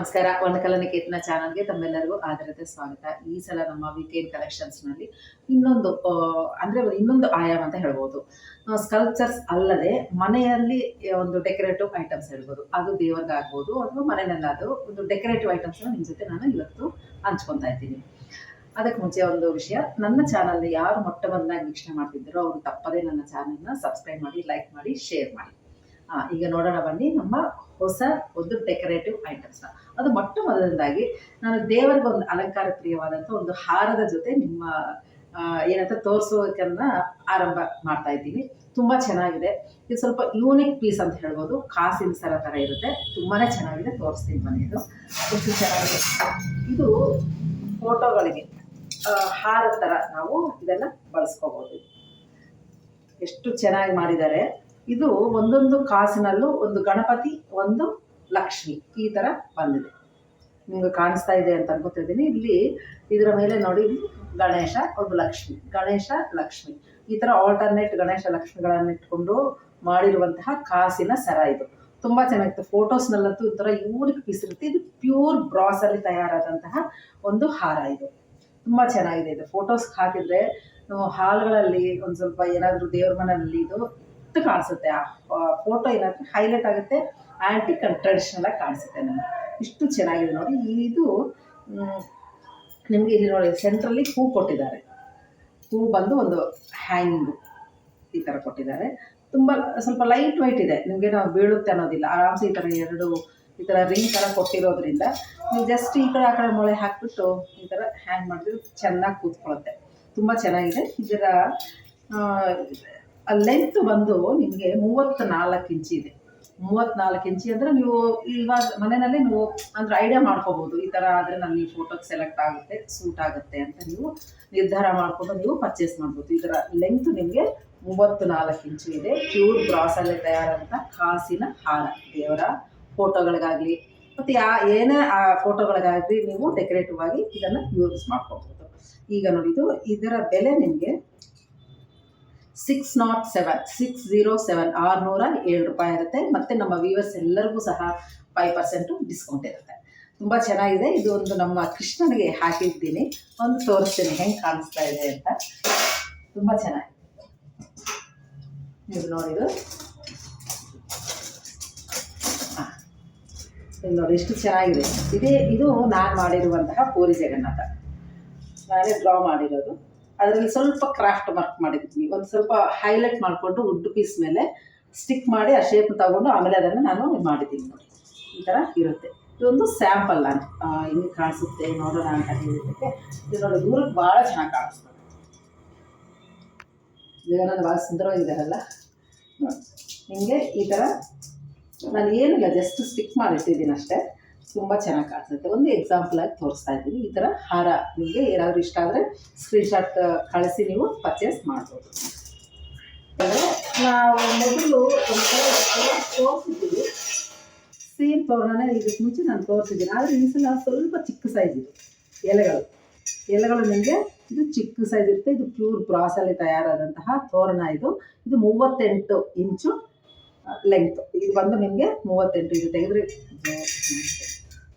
ನಮಸ್ಕಾರ. ವರ್ಣಕಲಾ ಚಾನಲ್ಗೆ ತಮ್ಮೆಲ್ಲರಿಗೂ ಆದರದ ಸ್ವಾಗತ. ಈ ಸಲ ನಮ್ಮ ವೀಕೆಂಡ್ ಕಲೆಕ್ಷನ್ಸ್ನಲ್ಲಿ ಇನ್ನೊಂದು ಆಯಾಮ ಅಂತ ಹೇಳ್ಬೋದು. ಸ್ಕಲ್ಪ್ಚರ್ಸ್ ಅಲ್ಲದೆ ಮನೆಯಲ್ಲಿ ಒಂದು ಡೆಕೋರೇಟಿವ್ ಐಟಮ್ಸ್ ಹೇಳ್ಬೋದು. ಅದು ದೇವರಿಗಾಗ್ಬೋದು ಅಥವಾ ಮನೆಯಲ್ಲಾದರೂ ಒಂದು ಡೆಕೋರೇಟಿವ್ ಐಟಮ್ಸ್ನ ನಿಮ್ಮ ಜೊತೆ ನಾನು ಇವತ್ತು ಹಂಚ್ಕೊತಾ ಇದ್ದೀನಿ. ಅದಕ್ಕೆ ಮುಂಚೆ ಒಂದು ವಿಷಯ, ನನ್ನ ಚಾನಲ್ನ ಯಾರು ಮೊಟ್ಟ ಮೊದಲಾಗಿ ವೀಕ್ಷಣೆ ಮಾಡ್ತಿದ್ದಾರೋ ಅವರು ತಪ್ಪದೇ ನನ್ನ ಚಾನಲ್ನ ಸಬ್ಸ್ಕ್ರೈಬ್ ಮಾಡಿ, ಲೈಕ್ ಮಾಡಿ, ಶೇರ್ ಮಾಡಿ. ಈಗ ನೋಡೋಣ ಬನ್ನಿ ನಮ್ಮ ಹೊಸ ಒಂದು ಡೆಕೋರೇಟಿವ್ ಐಟಮ್ಸ್ನ. ಅದು ಮೊಟ್ಟ ಮೊದಲನೇದಾಗಿ ನಾನು ದೇವರಿಗೆ ಒಂದು ಅಲಂಕಾರ ಪ್ರಿಯವಾದಂಥ ಒಂದು ಹಾರದ ಜೊತೆ ನಿಮ್ಮ ಏನಂತ ತೋರಿಸೋಕನ್ನ ಆರಂಭ ಮಾಡ್ತಾ ಇದ್ದೀನಿ. ತುಂಬ ಚೆನ್ನಾಗಿದೆ. ಇದು ಸ್ವಲ್ಪ ಯೂನಿಕ್ ಪೀಸ್ ಅಂತ ಹೇಳ್ಬೋದು. ಕಾಸಿನ ಸರ ಥರ ಇರುತ್ತೆ. ತುಂಬಾ ಚೆನ್ನಾಗಿದೆ. ತೋರಿಸ್ತೀನಿ ಬನ್ನಿ. ಇದು ಎಷ್ಟು ಚೆನ್ನಾಗಿದೆ. ಇದು ಫೋಟೋಗಳಿಗೆ ಹಾರದ ಥರ ನಾವು ಇದನ್ನು ಬಳಸ್ಕೋಬೋದು. ಎಷ್ಟು ಚೆನ್ನಾಗಿ ಮಾಡಿದ್ದಾರೆ. ಇದು ಒಂದೊಂದು ಕಾಸಿನಲ್ಲೂ ಒಂದು ಗಣಪತಿ, ಒಂದು ಲಕ್ಷ್ಮಿ ಈ ಥರ ಬಂದಿದೆ. ನಿಮ್ಗೆ ಕಾಣಿಸ್ತಾ ಇದೆ ಅಂತ ಅನ್ಕೋತಿದ್ದೀನಿ. ಇಲ್ಲಿ ಇದರ ಮೇಲೆ ನೋಡಿ, ಗಣೇಶ, ಒಂದು ಲಕ್ಷ್ಮಿ, ಗಣೇಶ ಲಕ್ಷ್ಮಿ ಈ ಥರ ಆಲ್ಟರ್ನೇಟ್ ಗಣೇಶ ಲಕ್ಷ್ಮಿಗಳನ್ನು ಇಟ್ಕೊಂಡು ಮಾಡಿರುವಂತಹ ಕಾಸಿನ ಸರ. ಇದು ತುಂಬ ಚೆನ್ನಾಗಿತ್ತು. ಫೋಟೋಸ್ನಲ್ಲಂತೂ ಈ ಥರ ಯೂನಿಕ್ ಪೀಸ್ ಇರುತ್ತೆ. ಇದು ಪ್ಯೂರ್ ಬ್ರಾಸಲ್ಲಿ ತಯಾರಾದಂತಹ ಒಂದು ಹಾರ. ಇದು ತುಂಬ ಚೆನ್ನಾಗಿದೆ. ಇದು ಫೋಟೋಸ್ಗೆ ಹಾಕಿದರೆ ನಾವು ಹಾಲ್ಗಳಲ್ಲಿ ಒಂದು ಸ್ವಲ್ಪ ಏನಾದರೂ ದೇವ್ರ ಮನೆಯಲ್ಲಿ ಇದು ಕಾಣಿಸುತ್ತೆ. ಆ ಫೋಟೋ ಏನಾದರೂ ಹೈಲೈಟ್ ಆಗುತ್ತೆ. ಆ್ಯಂಟಿಕ್ ಆ್ಯಂಡ್ ಟ್ರೆಡಿಷ್ನಲ್ ಆಗಿ ಕಾಣಿಸುತ್ತೆ. ನಮಗೆ ಇಷ್ಟು ಚೆನ್ನಾಗಿದೆ ನೋಡಿ. ಇದು ನಿಮಗೆ ಇಲ್ಲಿ ನೋಡಿ ಸೆಂಟ್ರಲ್ಲಿ ಹೂ ಕೊಟ್ಟಿದ್ದಾರೆ. ಹೂ ಬಂದು ಒಂದು ಹ್ಯಾಂಗಿಂಗು ಈ ಥರ ಕೊಟ್ಟಿದ್ದಾರೆ. ತುಂಬ ಸ್ವಲ್ಪ ಲೈಟ್ ವೈಟ್ ಇದೆ. ನಿಮಗೆ ನಾವು ಬೀಳುತ್ತೆ ಅನ್ನೋದಿಲ್ಲ. ಆರಾಮ್ಸೆ ಈ ಥರ ಎರಡು ಈ ಥರ ರಿಂಗ್ ಥರ ಕೊಟ್ಟಿರೋದ್ರಿಂದ ನೀವು ಜಸ್ಟ್ ಈ ಕಡೆ ಆ ಕಡೆ ಮೊಳೆ ಹಾಕಿಬಿಟ್ಟು ಈ ಥರ ಹ್ಯಾಂಗ್ ಮಾಡಿದ್ರೆ ಚೆನ್ನಾಗಿ ಕೂತ್ಕೊಳ್ಳುತ್ತೆ. ತುಂಬ ಚೆನ್ನಾಗಿದೆ. ಇದರ ಲೆಂತ್ ಬಂದು ನಿಮಗೆ 34 ಇಂಚಿ ಇದೆ. 34 ಇಂಚಿ ಅಂದರೆ ನೀವು ಇವಾಗ ಮನೆಯಲ್ಲೇ ನೀವು ಅಂದರೆ ಐಡಿಯಾ ಮಾಡ್ಕೋಬೋದು. ಈ ಥರ ಆದರೆ ನನ್ನ ಈ ಫೋಟೋಗೆ ಸೆಲೆಕ್ಟ್ ಆಗುತ್ತೆ, ಸೂಟ್ ಆಗುತ್ತೆ ಅಂತ ನೀವು ನಿರ್ಧಾರ ಮಾಡಿಕೊಂಡು ನೀವು ಪರ್ಚೇಸ್ ಮಾಡ್ಬೋದು. ಇದರ ಲೆಂತ್ ನಿಮಗೆ 34 ಇಂಚು ಇದೆ. ಪ್ಯೂರ್ ಬ್ರಾಸಲ್ಲೇ ತಯಾರಾದಂಥ ಕಾಸಿನ ಹಾರ. ದೇವರ ಫೋಟೋಗಳಿಗಾಗಲಿ ಮತ್ತು ಏನೇ ಆ ಫೋಟೋಗಳಿಗಾಗಲಿ ನೀವು ಡೆಕೋರೇಟಿವ್ ಆಗಿ ಇದನ್ನು ಯೂಸ್ ಮಾಡ್ಕೋಬೋದು. ಈಗ ನೋಡಿದ್ದು ಇದರ ಬೆಲೆ ನಿಮಗೆ 607 607 ರೂಪಾಯಿ ಇರುತ್ತೆ. ಮತ್ತು ನಮ್ಮ ವ್ಯೂವರ್ಸ್ ಎಲ್ಲರಿಗೂ ಸಹ 5% ಡಿಸ್ಕೌಂಟ್ ಇರುತ್ತೆ. ತುಂಬ ಚೆನ್ನಾಗಿದೆ. ಇದು ಒಂದು ನಮ್ಮ ಕೃಷ್ಣನಿಗೆ ಹಾಕಿದ್ದೀನಿ. ಒಂದು ತೋರಿಸ್ತೀನಿ ಹೆಂಗೆ ಕಾಣಿಸ್ತಾ ಇದೆ ಅಂತ. ತುಂಬ ಚೆನ್ನಾಗಿದೆ. ನೀವು ನೋಡಿದ್ದು ಇದು ನೋಡಿ ಎಷ್ಟು ಚೆನ್ನಾಗಿದೆ. ಇದು ನಾನು ಮಾಡಿರುವಂತಹ ಪೂರಿ ಜಗನ್ನಾಥ. ನಾನೇ ಡ್ರಾ ಮಾಡಿರೋದು. ಅದರಲ್ಲಿ ಸ್ವಲ್ಪ ಕ್ರಾಫ್ಟ್ ವರ್ಕ್ ಮಾಡಿದ್ದೀನಿ. ಒಂದು ಸ್ವಲ್ಪ ಹೈಲೈಟ್ ಮಾಡಿಕೊಂಡು ವುಡ್ ಪೀಸ್ ಮೇಲೆ ಸ್ಟಿಕ್ ಮಾಡಿ ಆ ಶೇಪ್ ತಗೊಂಡು ಆಮೇಲೆ ಅದನ್ನು ನಾನು ಮಾಡಿದ್ದೀನಿ ನೋಡಿ. ಈ ಥರ ಇರುತ್ತೆ. ಇದೊಂದು ಸ್ಯಾಂಪಲ್. ನಾನು ಹಿಂಗೆ ಕಾಣಿಸುತ್ತೆ ನೋಡೋಣ ಅಂತ ಹೇಳಿದ್ದಕ್ಕೆ ಇದು ನೋಡಿ ದೂರಕ್ಕೆ ಭಾಳ ಚೆನ್ನಾಗಿ ಕಾಣಿಸ್ತದೆ. ಈಗ ನಾನು ಭಾಳ ಸುಂದರವಾಗಿದ್ದಾರಲ್ಲ ನೋಡಿ. ನಿಮಗೆ ಈ ಥರ ನಾನು ಏನಿಲ್ಲ ಜಸ್ಟ್ ಸ್ಟಿಕ್ ಮಾಡಿಟ್ಟಿದ್ದೀನಿ ಅಷ್ಟೇ. ತುಂಬ ಚೆನ್ನಾಗಿ ಕಾಣಿಸುತ್ತೆ. ಒಂದು ಎಕ್ಸಾಂಪಲ್ ಆಗಿ ತೋರಿಸ್ತಾ ಇದ್ದೀನಿ. ಈ ಥರ ಹಾರ ನಿಮಗೆ ಏನಾದರೂ ಇಷ್ಟ ಆದರೆ ಸ್ಕ್ರೀನ್ಶಾಟ್ ಕಳಿಸಿ ನೀವು ಪರ್ಚೇಸ್ ಮಾಡ್ಬೋದು. ನಾವು ಮೊದಲು ತೋರಿಸಿದ್ದೀವಿ ಸೇಮ್ ತೋರಣ. ಇದಕ್ಕೆ ಮುಂಚೆ ನಾನು ತೋರಿಸಿದ್ದೀನಿ. ಆದರೆ ಈ ಸಲ ಸ್ವಲ್ಪ ಚಿಕ್ಕ ಸೈಜ್ ಇದೆ. ಎಲೆಗಳು ನಿಮಗೆ ಇದು ಚಿಕ್ಕ ಸೈಜ್ ಇರುತ್ತೆ. ಇದು ಪ್ಯೂರ್ ಬ್ರಾಸಲ್ಲಿ ತಯಾರಾದಂತಹ ತೋರಣ. ಇದು 38 ಇಂಚು ಲೆಂತ್. ಇದು ಬಂದು ನಿಮಗೆ 38 ಇದು ತೆಗೆದ್ರೆ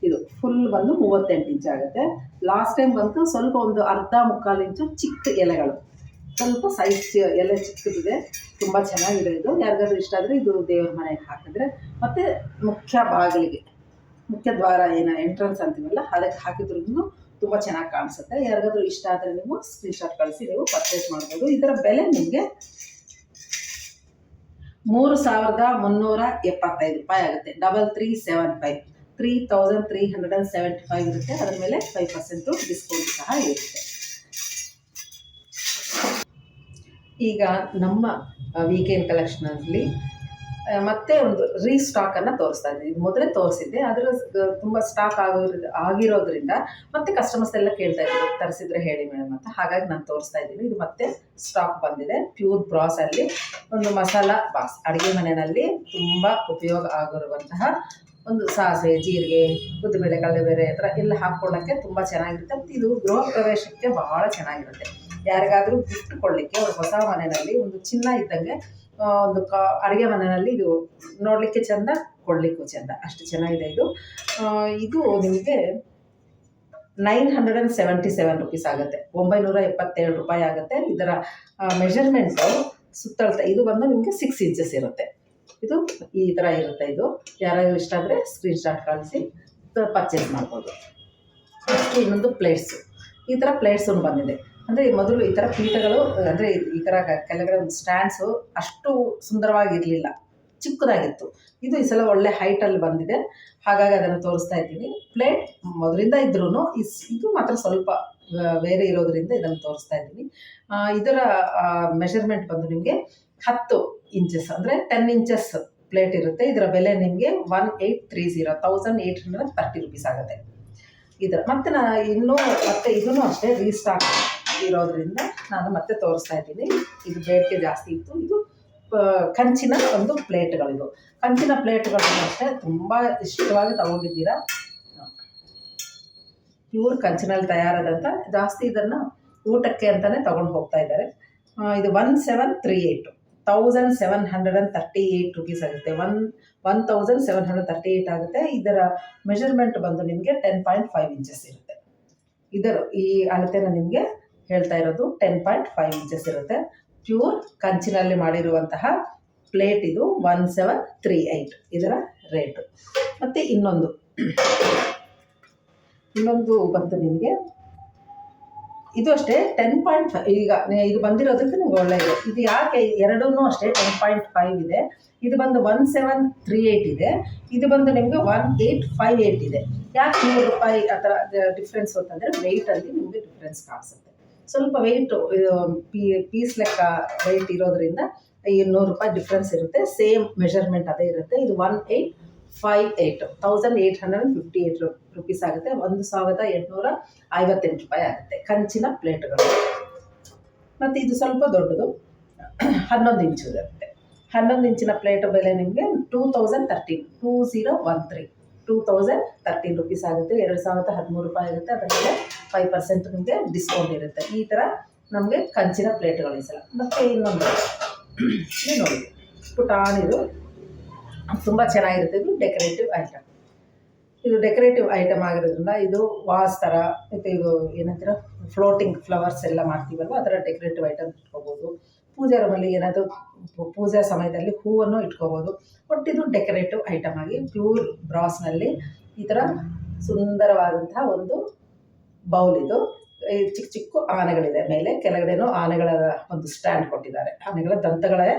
ಇದು ಫುಲ್ ಬಂದು 38 ಇಂಚ್ ಆಗುತ್ತೆ. ಲಾಸ್ಟ್ ಟೈಮ್ ಬಂತು ಸ್ವಲ್ಪ ಒಂದು ಅರ್ಧ ಮುಕ್ಕಾಲು ಇಂಚು ಚಿಕ್ಕ ಎಲೆಗಳು. ಸ್ವಲ್ಪ ಸೈಜ್ ಎಲೆ ಚಿಕ್ಕದಿದೆ. ತುಂಬ ಚೆನ್ನಾಗಿದೆ. ಇದು ಯಾರಿಗಾದ್ರೂ ಇಷ್ಟ ಆದರೆ ಇದು ದೇವ್ರ ಮನೆಗೆ ಹಾಕಿದ್ರೆ ಮತ್ತು ಮುಖ್ಯ ಬಾಗಿಲಿಗೆ, ಮುಖ್ಯ ದ್ವಾರ ಏನು ಎಂಟ್ರೆನ್ಸ್ ಅಂತೀವಲ್ಲ ಅದಕ್ಕೆ ಹಾಕಿದ್ರೂ ತುಂಬ ಚೆನ್ನಾಗಿ ಕಾಣಿಸುತ್ತೆ. ಯಾರಿಗಾದ್ರೂ ಇಷ್ಟ ಆದರೆ ನೀವು ಸ್ಕ್ರೀನ್ಶಾಟ್ ಕಳಿಸಿ ನೀವು ಪರ್ಚೇಸ್ ಮಾಡ್ಬೋದು. ಇದರ ಬೆಲೆ ನಿಮಗೆ 3,375 ರೂಪಾಯಿ ಆಗುತ್ತೆ. 3375 3,375 ಇರುತ್ತೆ. ಅದರ ಮೇಲೆ 5% ಡಿಸ್ಕೌಂಟ್ ಸಹ ಇರುತ್ತೆ. ಈಗ ನಮ್ಮ ವೀಕೆಂಡ್ ಕಲೆಕ್ಷನಲ್ಲಿ ಮತ್ತೆ ಒಂದು ರೀಸ್ಟಾಕನ್ನು ತೋರಿಸ್ತಾ ಇದ್ದೀನಿ. ಮೊದಲೇ ತೋರಿಸಿದ್ದೆ, ಅದರ ತುಂಬ ಸ್ಟಾಕ್ ಆಗಿರೋದ್ರಿಂದ ಮತ್ತೆ ಕಸ್ಟಮರ್ಸ್ ಎಲ್ಲ ಕೇಳ್ತಾ ಇದ್ರು ತರಿಸಿದ್ರೆ ಹೇಳಿ ಮೇಡಮ್ ಅಂತ. ಹಾಗಾಗಿ ನಾನು ತೋರಿಸ್ತಾ ಇದ್ದೀನಿ. ಇದು ಮತ್ತೆ ಸ್ಟಾಕ್ ಬಂದಿದೆ. ಪ್ಯೂರ್ ಬ್ರಾಸಲ್ಲಿ ಒಂದು ಮಸಾಲ ಬಾಕ್ಸ್. ಅಡುಗೆ ಮನೆಯಲ್ಲಿ ತುಂಬ ಉಪಯೋಗ ಆಗಿರುವಂತಹ ಒಂದು ಸಾಸಿವೆ, ಜೀರಿಗೆ, ಉದ್ದಿನಬೇಳೆ, ಕಡಲೆಬೇಳೆ ಈ ಥರ ಎಲ್ಲ ಹಾಕ್ಕೊಳ್ಳೋಕ್ಕೆ ತುಂಬ ಚೆನ್ನಾಗಿರುತ್ತೆ. ಮತ್ತು ಇದು ಗೃಹ ಪ್ರವೇಶಕ್ಕೆ ಭಾಳ ಚೆನ್ನಾಗಿರುತ್ತೆ. ಯಾರಿಗಾದರೂ ಗಿಫ್ಟ್ ಕೊಡಲಿಕ್ಕೆ ಅವ್ರ ಹೊಸ ಮನೆಯಲ್ಲಿ ಒಂದು ಚಿನ್ನ ಇದ್ದಂಗೆ ಒಂದು ಅಡುಗೆ ಮನೆಯಲ್ಲಿ ಇದು ನೋಡಲಿಕ್ಕೆ ಚೆಂದ, ಕೊಳ್ಳಿಕ್ಕೂ ಚೆಂದ, ಅಷ್ಟು ಚೆನ್ನಾಗಿದೆ ಇದು. ಇದು ನಿಮಗೆ 977 ರುಪೀಸ್ ಆಗುತ್ತೆ, 977 ರೂಪಾಯಿ ಆಗುತ್ತೆ. ಇದರ ಮೆಷರ್ಮೆಂಟು ಸುತ್ತಳತೆ ಇದು ಬಂದು ನಿಮಗೆ 6 ಇಂಚಸ್ ಇರುತ್ತೆ. ಇದು ಈ ಥರ ಇರುತ್ತೆ. ಇದು ಯಾರಾದರೂ ಇಷ್ಟ ಆದರೆ ಸ್ಕ್ರೀನ್ಶಾಟ್ ಕಳಿಸಿ ಪರ್ಚೇಸ್ ಮಾಡ್ಬೋದು. ಇನ್ನೊಂದು ಪ್ಲೇಟ್ಸು, ಈ ಥರ ಪ್ಲೇಟ್ಸ್ ಒಂದು ಬಂದಿದೆ. ಅಂದರೆ ಮೊದಲು ಈ ಥರ ಪೀಠಗಳು, ಅಂದರೆ ಈ ಥರ ಕೆಳಗಡೆ ಒಂದು ಸ್ಟ್ಯಾಂಡ್ಸು ಅಷ್ಟು ಸುಂದರವಾಗಿರಲಿಲ್ಲ, ಚಿಕ್ಕದಾಗಿತ್ತು. ಇದು ಈ ಸಲ ಒಳ್ಳೆ ಹೈಟಲ್ಲಿ ಬಂದಿದೆ, ಹಾಗಾಗಿ ಅದನ್ನು ತೋರಿಸ್ತಾ ಇದ್ದೀನಿ. ಪ್ಲೇಟ್ ಮೊದಲಿಂದ ಇದ್ರೂ ಇದು ಮಾತ್ರ ಸ್ವಲ್ಪ ಬೇರೆ ಇರೋದರಿಂದ ಇದನ್ನು ತೋರಿಸ್ತಾ ಇದ್ದೀನಿ. ಇದರ ಮೆಷರ್ಮೆಂಟ್ ಬಂದು ನಿಮಗೆ 10 ಇಂಚಸ್ ಅಂದರೆ 10 ಇಂಚಸ್ ಪ್ಲೇಟ್ ಇರುತ್ತೆ. ಇದರ ಬೆಲೆ ನಿಮಗೆ 1830 ರುಪೀಸ್ ಆಗುತ್ತೆ. ಇದರ ಮತ್ತೆ ಮತ್ತೆ ಇದೂ ಅಷ್ಟೇ ರೀಸ್ಟಾಕ್ ಇರೋದ್ರಿಂದ ನಾನು ಮತ್ತೆ ತೋರಿಸ್ತಾ ಇದ್ದೀನಿ. ಇದು ಬೇಡಿಕೆ ಜಾಸ್ತಿ ಇತ್ತು. ಇದು ಕಂಚಿನ ಒಂದು ಪ್ಲೇಟ್ಗಳಿದು. ಕಂಚಿನ ಪ್ಲೇಟ್ಗಳನ್ನು ಅಷ್ಟೇ ತುಂಬ ಇಷ್ಟವಾಗಿ ತಗೊಂಡಿದ್ದೀರಾ. ಪ್ಯೂರ್ ಕಂಚಿನಲ್ಲಿ ತಯಾರಾದಂಥ ಜಾಸ್ತಿ ಇದನ್ನು ಊಟಕ್ಕೆ ಅಂತಲೇ ತೊಗೊಂಡು ಹೋಗ್ತಾ ಇದ್ದಾರೆ. ಇದು 1738 ರುಪೀಸ್ ಆಗುತ್ತೆ. 1738 ಆಗುತ್ತೆ. ಇದರ ಮೆಷರ್ಮೆಂಟ್ ಬಂದು ನಿಮಗೆ 10.5 ಇಂಚಸ್ ಇರುತ್ತೆ. ಈ ಅಳತೆನ ನಿಮಗೆ ಹೇಳ್ತಾ ಇರೋದು 10.5 ಇಂಚಸ್ ಇರುತ್ತೆ. ಪ್ಯೂರ್ ಕಂಚಿನಲ್ಲಿ ಮಾಡಿರುವಂತಹ ಪ್ಲೇಟ್ ಇದು 1738 ಇದರ ರೇಟು. ಮತ್ತು ಇನ್ನೊಂದು ಬಂತು ನಿಮಗೆ, ಇದು ಅಷ್ಟೇ 10.5. ಈಗ ಇದು ಬಂದಿರೋದಕ್ಕೆ ನಿಮ್ಗೆ ಒಳ್ಳೆಯದು. ಇದು ಯಾಕೆ ಎರಡೂ ಅಷ್ಟೇ 10.5 ಇದೆ. ಇದು ಬಂದು 1738 ಇದೆ, ಇದು ಬಂದು ನಿಮಗೆ 1858 ಇದೆ. ಯಾಕೆ 100 ರೂಪಾಯಿ ಆ ಥರ ಡಿಫ್ರೆನ್ಸ್ ಅಂತಂದರೆ ವೆಯ್ಟಲ್ಲಿ ನಿಮಗೆ ಡಿಫ್ರೆನ್ಸ್ ಕಾಣಿಸುತ್ತೆ. ಸ್ವಲ್ಪ ವೆಯ್ಟು ಪೀಸ್ ಲೆಕ್ಕ ವೆಯ್ಟ್ ಇರೋದ್ರಿಂದ 100 ರೂಪಾಯಿ ಡಿಫ್ರೆನ್ಸ್ ಇರುತ್ತೆ. ಸೇಮ್ ಮೆಷರ್ಮೆಂಟ್ ಅದೇ ಇರುತ್ತೆ. ಇದು 1858 ರುಪೀಸ್ ಆಗುತ್ತೆ. 1858 ರೂಪಾಯಿ ಆಗುತ್ತೆ ಕಂಚಿನ ಪ್ಲೇಟ್ಗಳು. ಮತ್ತು ಇದು ಸ್ವಲ್ಪ ದೊಡ್ಡದು, 11 ಇಂಚು ಇರುತ್ತೆ. 11 ಇಂಚಿನ ಪ್ಲೇಟ್ ಬೆಲೆ ನಿಮಗೆ 2013 ರುಪೀಸ್ ಆಗುತ್ತೆ. 2013 ರೂಪಾಯಿ ಆಗುತ್ತೆ. ಅದರ ಮೇಲೆ 5% ನಿಮಗೆ ಡಿಸ್ಕೌಂಟ್ ಇರುತ್ತೆ. ಈ ಥರ ನಮಗೆ ಕಂಚಿನ ಪ್ಲೇಟ್ಗಳು ಈ ಸಲ. ಮತ್ತು ಇನ್ನೊಂದು ನೋಡಿ, ಪುಟಾಣಿದು ತುಂಬ ಚೆನ್ನಾಗಿರುತ್ತೆ. ಇದು ಡೆಕೋರೇಟಿವ್ ಐಟಮ್. ಇದು ಡೆಕೋರೇಟಿವ್ ಐಟಮ್ ಆಗಿರೋದ್ರಿಂದ ಇದು ವಾಸ್ ಥರ, ಮತ್ತು ಇದು ಏನಂತೀರ ಫ್ಲೋಟಿಂಗ್ ಫ್ಲವರ್ಸ್ ಎಲ್ಲ ಮಾಡ್ತೀವಲ್ವ, ಆ ಥರ ಡೆಕೋರೇಟಿವ್ ಐಟಮ್ ಇಟ್ಕೋಬೋದು. ಪೂಜಾ ರೂಮಲ್ಲಿ ಏನಾದರೂ ಪೂಜಾ ಸಮಯದಲ್ಲಿ ಹೂವನ್ನು ಇಟ್ಕೋಬೋದು. ಬಟ್ ಇದು ಡೆಕೋರೇಟಿವ್ ಐಟಮ್ ಆಗಿ ಪ್ಯೂರ್ ಬ್ರಾಸ್ನಲ್ಲಿ ಈ ಥರ ಸುಂದರವಾದಂತಹ ಒಂದು ಬೌಲ್. ಇದು ಚಿಕ್ಕ ಚಿಕ್ಕ ಆನೆಗಳಿದೆ ಮೇಲೆ, ಕೆಳಗಡೆನೂ ಆನೆಗಳ ಒಂದು ಸ್ಟ್ಯಾಂಡ್ ಕೊಟ್ಟಿದ್ದಾರೆ. ಆನೆಗಳ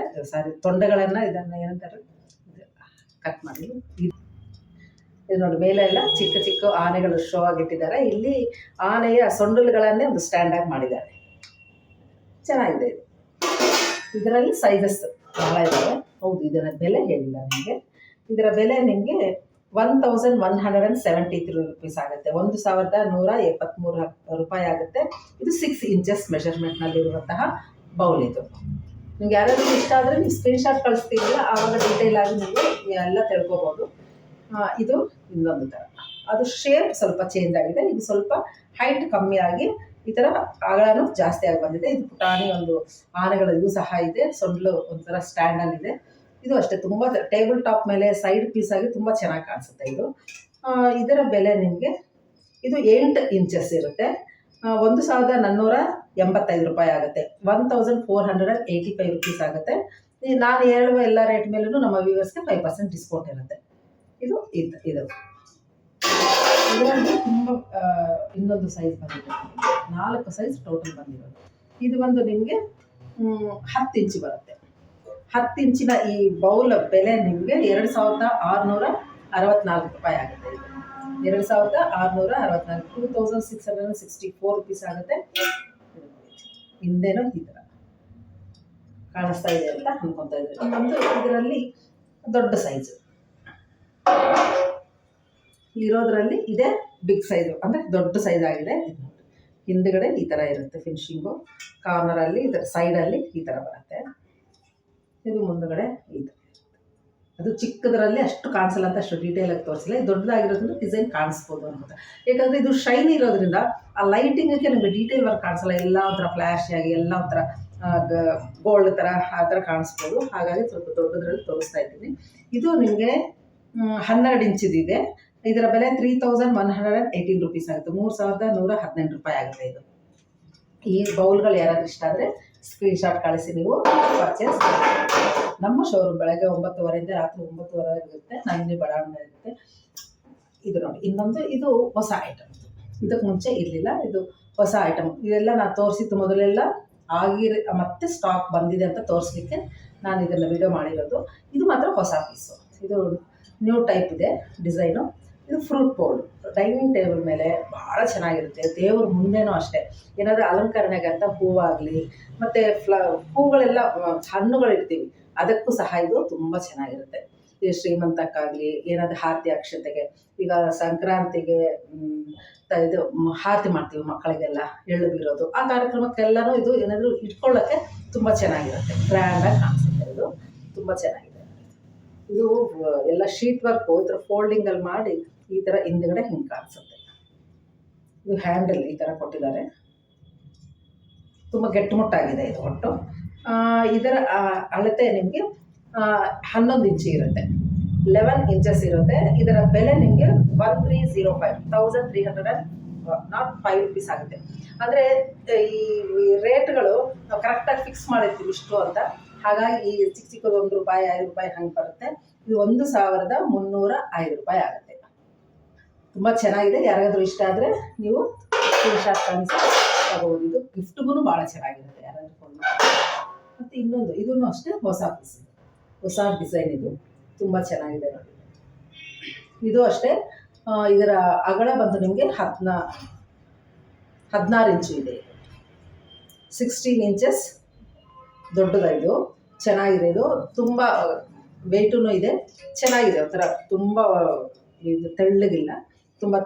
ತೊಂಡೆಗಳನ್ನು ಇದನ್ನು ಏನಂತಾರೆ ಕಟ್ ಮಾಡಿ ಇದು ನೋಡಿ, ಮೇಲೆ ಎಲ್ಲ ಚಿಕ್ಕ ಚಿಕ್ಕ ಆನೆಗಳು ಶೋ ಆಗಿಟ್ಟಿದ್ದಾರೆ. ಇಲ್ಲಿ ಆನೆಯ ಸೊಂಡಲುಗಳನ್ನೇ ಒಂದು ಸ್ಟ್ಯಾಂಡಾಗಿ ಮಾಡಿದ್ದಾರೆ. ಚೆನ್ನಾಗಿದೆ ಇದು. ಇದರಲ್ಲಿ ಸೈಜಸ್ ಭಾಳ ಇದ್ದಾವೆ. ಹೌದು, ಇದರ ಬೆಲೆ ಹೇಳಿಲ್ಲ ನಿಮಗೆ. ಇದರ ಬೆಲೆ ನಿಮಗೆ 1173 ರುಪೀಸ್ ಆಗುತ್ತೆ. 1173 ರೂಪಾಯಿ ಆಗುತ್ತೆ. ಇದು 6 ಇಂಚಸ್ ಮೆಷರ್ಮೆಂಟ್ನಲ್ಲಿರುವಂತಹ ಬೌಲ್ ಇದು. ನಿಮ್ಗೆ ಯಾರಾದರೂ ಇಷ್ಟ ಆದರೆ ನೀವು ಸ್ಕ್ರೀನ್ಶಾಟ್ ಕಳಿಸ್ತೀರಲ್ಲ, ಆವಾಗ ಡೀಟೇಲ್ ಆಗಿ ನೀವು ಎಲ್ಲ ತಿಳ್ಕೊಬೋದು. ಇದು ಇನ್ನೊಂದು ಥರ, ಅದು ಶೇಪ್ ಸ್ವಲ್ಪ ಚೇಂಜ್ ಆಗಿದೆ. ಇದು ಸ್ವಲ್ಪ ಹೈಟ್ ಕಮ್ಮಿ ಆಗಿ ಈ ಥರ ಅಗಳನೂ ಜಾಸ್ತಿ ಆಗಿ ಬಂದಿದೆ. ಇದು ಪುಟಾಣಿ ಒಂದು ಆನೆಗಳ ಇದು ಸಹ ಇದೆ. ಸೊಂಡ್ಲು ಒಂಥರ ಸ್ಟ್ಯಾಂಡಲ್ಲಿದೆ. ಇದು ಅಷ್ಟೇ ತುಂಬ ಟೇಬಲ್ ಟಾಪ್ ಮೇಲೆ ಸೈಡ್ ಪೀಸ್ ಆಗಿ ತುಂಬ ಚೆನ್ನಾಗಿ ಕಾಣಿಸುತ್ತೆ ಇದು. ಇದರ ಬೆಲೆ ನಿಮಗೆ ಇದು 8 ಇಂಚಸ್ ಇರುತ್ತೆ. 1485 ರೂಪಾಯಿ ಆಗುತ್ತೆ. 1485 ರುಪೀಸ್ ಆಗುತ್ತೆ. ನಾನು ಹೇಳುವ ಎಲ್ಲ ರೇಟ್ ಮೇಲೂ ನಮ್ಮ ವ್ಯೂವರ್ಸ್ಗೆ 5% ಡಿಸ್ಕೌಂಟ್ ಇರುತ್ತೆ. ಇದು ಇದರಲ್ಲಿ ತುಂಬ ಇನ್ನೊಂದು ಸೈಜ್ ಬಂದಿದೆ. 4 ಸೈಜ್ ಟೋಟಲ್ ಬಂದಿರೋದು. ಇದು ಒಂದು ನಿಮಗೆ 10 ಇಂಚು ಬರುತ್ತೆ. 10 ಇಂಚಿನ ಈ ಬೌಲ್ ಬೆಲೆ ನಿಮಗೆ 2664 ರೂಪಾಯಿ ಆಗುತ್ತೆ. ಇದು 2664, 2664 ರುಪೀಸ್ ಆಗುತ್ತೆ. ಹಿಂದೆನೋ ಈ ಥರ ಕಾಣಿಸ್ತಾ ಇದೆ ಅಂತ ಅನ್ಕೊತಾ ಇದ್ದಾರೆ. ಇನ್ನೊಂದು ಇದರಲ್ಲಿ ದೊಡ್ಡ ಸೈಜು ಇರೋದ್ರಲ್ಲಿ ಇದೆ ಬಿಗ್ ಸೈಜು, ಅಂದರೆ ದೊಡ್ಡ ಸೈಜ್ ಆಗಿದೆ. ಹಿಂದುಗಡೆ ಈ ಥರ ಇರುತ್ತೆ ಫಿನಿಶಿಂಗು. ಕಾರ್ನರಲ್ಲಿ ಇದರ ಸೈಡಲ್ಲಿ ಈ ಥರ ಬರುತ್ತೆ. ಇದು ಮುಂದುಗಡೆ ಈ ಥರ. ಅದು ಚಿಕ್ಕದರಲ್ಲಿ ಅಷ್ಟು ಕಾಣಿಸಲ್ಲ ಅಂತ ಅಷ್ಟು ಡೀಟೇಲಾಗಿ ತೋರಿಸಿಲ್ಲ. ದೊಡ್ಡದಾಗಿರೋದ್ರಿಂದ ಡಿಸೈನ್ ಕಾಣಿಸ್ಬೋದು ಅನ್ಸುತ್ತೆ. ಯಾಕಂದರೆ ಇದು ಶೈನ್ ಇರೋದ್ರಿಂದ ಆ ಲೈಟಿಂಗಕ್ಕೆ ನಮಗೆ ಡೀಟೇಲ್ ವರ್ಕ್ ಕಾಣಿಸಲ್ಲ. ಎಲ್ಲ ಒಂಥರ ಫ್ಲ್ಯಾಶ್ ಆಗಿ ಎಲ್ಲ ಒಂಥರ ಗೋಲ್ಡ್ ಥರ ಆ ಥರ ಕಾಣಿಸ್ಬೋದು. ಹಾಗಾಗಿ ಸ್ವಲ್ಪ ದೊಡ್ಡದ್ರಲ್ಲಿ ತೋರಿಸ್ತಾ ಇದ್ದೀನಿ. ಇದು ನಿಮಗೆ 12 ಇಂಚಿದಿದೆ. ಇದರ ಬೆಲೆ 3118 ರುಪೀಸ್ ಆಗುತ್ತೆ. 3118 ರೂಪಾಯಿ ಆಗುತ್ತೆ ಇದು. ಈ ಬೌಲ್ಗಳು ಯಾರಾದ್ರೂ ಇಷ್ಟ ಆದರೆ ಸ್ಕ್ರೀನ್ಶಾಟ್ ಕಳಿಸಿ, ನೀವು ಪರ್ಚೇಸ್. ನಮ್ಮ ಶೋರೂಮ್ ಬೆಳಗ್ಗೆ 9:30 ರಾತ್ರಿ 9:30 ಇರುತ್ತೆ. ನಂದಿನಿ ಬಡಾವಣೆ ಇರುತ್ತೆ. ಇದು ನೋಡಿ, ಇನ್ನೊಂದು ಇದು ಹೊಸ ಐಟಮ್. ಇದಕ್ಕೆ ಮುಂಚೆ ಇರಲಿಲ್ಲ, ಇದು ಹೊಸ ಐಟಮ್. ಇದೆಲ್ಲ ನಾನು ತೋರಿಸಿದ್ದು ಮೊದಲೆಲ್ಲ ಮತ್ತೆ ಸ್ಟಾಕ್ ಬಂದಿದೆ ಅಂತ ತೋರಿಸ್ಲಿಕ್ಕೆ ನಾನು ಇದನ್ನು ವಿಡಿಯೋ ಮಾಡಿರೋದು. ಇದು ಮಾತ್ರ ಹೊಸ ಪೀಸು. ಇದು ನ್ಯೂ ಟೈಪ್ ಇದೆ ಡಿಸೈನು. ಇದು ಫ್ರೂಟ್ ಬೌಲ್, ಡೈನಿಂಗ್ ಟೇಬಲ್ ಮೇಲೆ ಭಾಳ ಚೆನ್ನಾಗಿರುತ್ತೆ. ದೇವ್ರ ಮುಂದೆನೂ ಅಷ್ಟೇ, ಏನಾದರೂ ಅಲಂಕರಣೆಗೆ ಅಂತ ಹೂವಾಗಲಿ, ಮತ್ತು ಹೂಗಳೆಲ್ಲ ಹಣ್ಣುಗಳಿರ್ತೀವಿ, ಅದಕ್ಕೂ ಸಹ ಇದು ತುಂಬ ಚೆನ್ನಾಗಿರುತ್ತೆ. ಈ ಶ್ರೀಮಂತಕ್ಕಾಗಲಿ, ಏನಾದರೂ ಆರತಿ ಅಕ್ಷತೆಗೆ, ಈಗ ಸಂಕ್ರಾಂತಿಗೆ ಇದು ಆರತಿ ಮಾಡ್ತೀವಿ ಮಕ್ಕಳಿಗೆಲ್ಲ, ಎಳ್ಳು ಬೀರೋದು, ಆ ಕಾರ್ಯಕ್ರಮಕ್ಕೆಲ್ಲನೂ ಇದು ಏನಾದರೂ ಇಟ್ಕೊಳ್ಳೋಕ್ಕೆ ತುಂಬ ಚೆನ್ನಾಗಿರುತ್ತೆ. ಗ್ರ್ಯಾಂಡಾಗಿ ಕಾಣಿಸುತ್ತೆ. ಇದು ತುಂಬ ಚೆನ್ನಾಗಿದೆ. ಇದು ಎಲ್ಲ ಶೀಟ್ ವರ್ಕು, ಈ ಥರ ಫೋಲ್ಡಿಂಗಲ್ಲಿ ಮಾಡಿ ಈ ಥರ ಹಿಂದ್ಗಡೆ ಹಿಂಗೆ ಕಾಣಿಸುತ್ತೆ. ಇದು ಹ್ಯಾಂಡಲ್ ಈ ಥರ ಕೊಟ್ಟಿದ್ದಾರೆ. ತುಂಬ ಗಟ್ಟಿಮುಟ್ಟಾಗಿದೆ ಇದು ಒಟ್ಟು. ಇದರ ಅಳತೆ ನಿಮಗೆ 11 ಇಂಚಿ ಇರುತ್ತೆ, 11 ಇಂಚಸ್ ಇರುತ್ತೆ. ಇದರ ಬೆಲೆ ನಿಮಗೆ 1305 ರುಪೀಸ್ ಆಗುತ್ತೆ. ಅಂದರೆ ಈ ರೇಟ್ಗಳು ನಾವು ಕರೆಕ್ಟಾಗಿ ಫಿಕ್ಸ್ ಮಾಡಿರ್ತೀವಿ ಇಷ್ಟು ಅಂತ, ಹಾಗಾಗಿ ಈ ಚಿಕ್ಕ ಚಿಕ್ಕದು ₹1, ₹5 ಹಂಗೆ ಬರುತ್ತೆ. ಇದು 1305 ರೂಪಾಯಿ ಆಗುತ್ತೆ. ತುಂಬ ಚೆನ್ನಾಗಿದೆ. ಯಾರಿಗಾದ್ರೂ ಇಷ್ಟ ಆದರೆ ನೀವು ಸ್ಕ್ರೀನ್ಶಾಟ್ ಕಳಿಸಿ ತಗೋಬೋದು. ಇದು ಗಿಫ್ಟ್ಗೂ ಭಾಳ ಚೆನ್ನಾಗಿರುತ್ತೆ ಯಾರಾದರೂ ಫೋನ್ ಮಾಡಿ. ಮತ್ತು ಇನ್ನೊಂದು ಇದೂ ಅಷ್ಟೇ ಹೊಸ ಪೀಸ್, ಹೊಸ ಡಿಸೈನ್. ಇದು ತುಂಬ ಚೆನ್ನಾಗಿದೆ ನೋಡಿ. ಇದು ಅಷ್ಟೇ. ಇದರ ಅಗಲ ಬಂದು ನಿಮಗೆ 16 ಇಂಚು ಇದೆ. 16 ಇಂಚಸ್ ದೊಡ್ಡದಾಯಿತು. ಚೆನ್ನಾಗಿದೆ. ಇದು ತುಂಬ ವೆಯ್ಟೂ ಇದೆ, ಚೆನ್ನಾಗಿದೆ. ಒಂಥರ ತುಂಬ ಇದು ತೆಳ್ಳಗಿಲ್ಲ, ತುಂಬ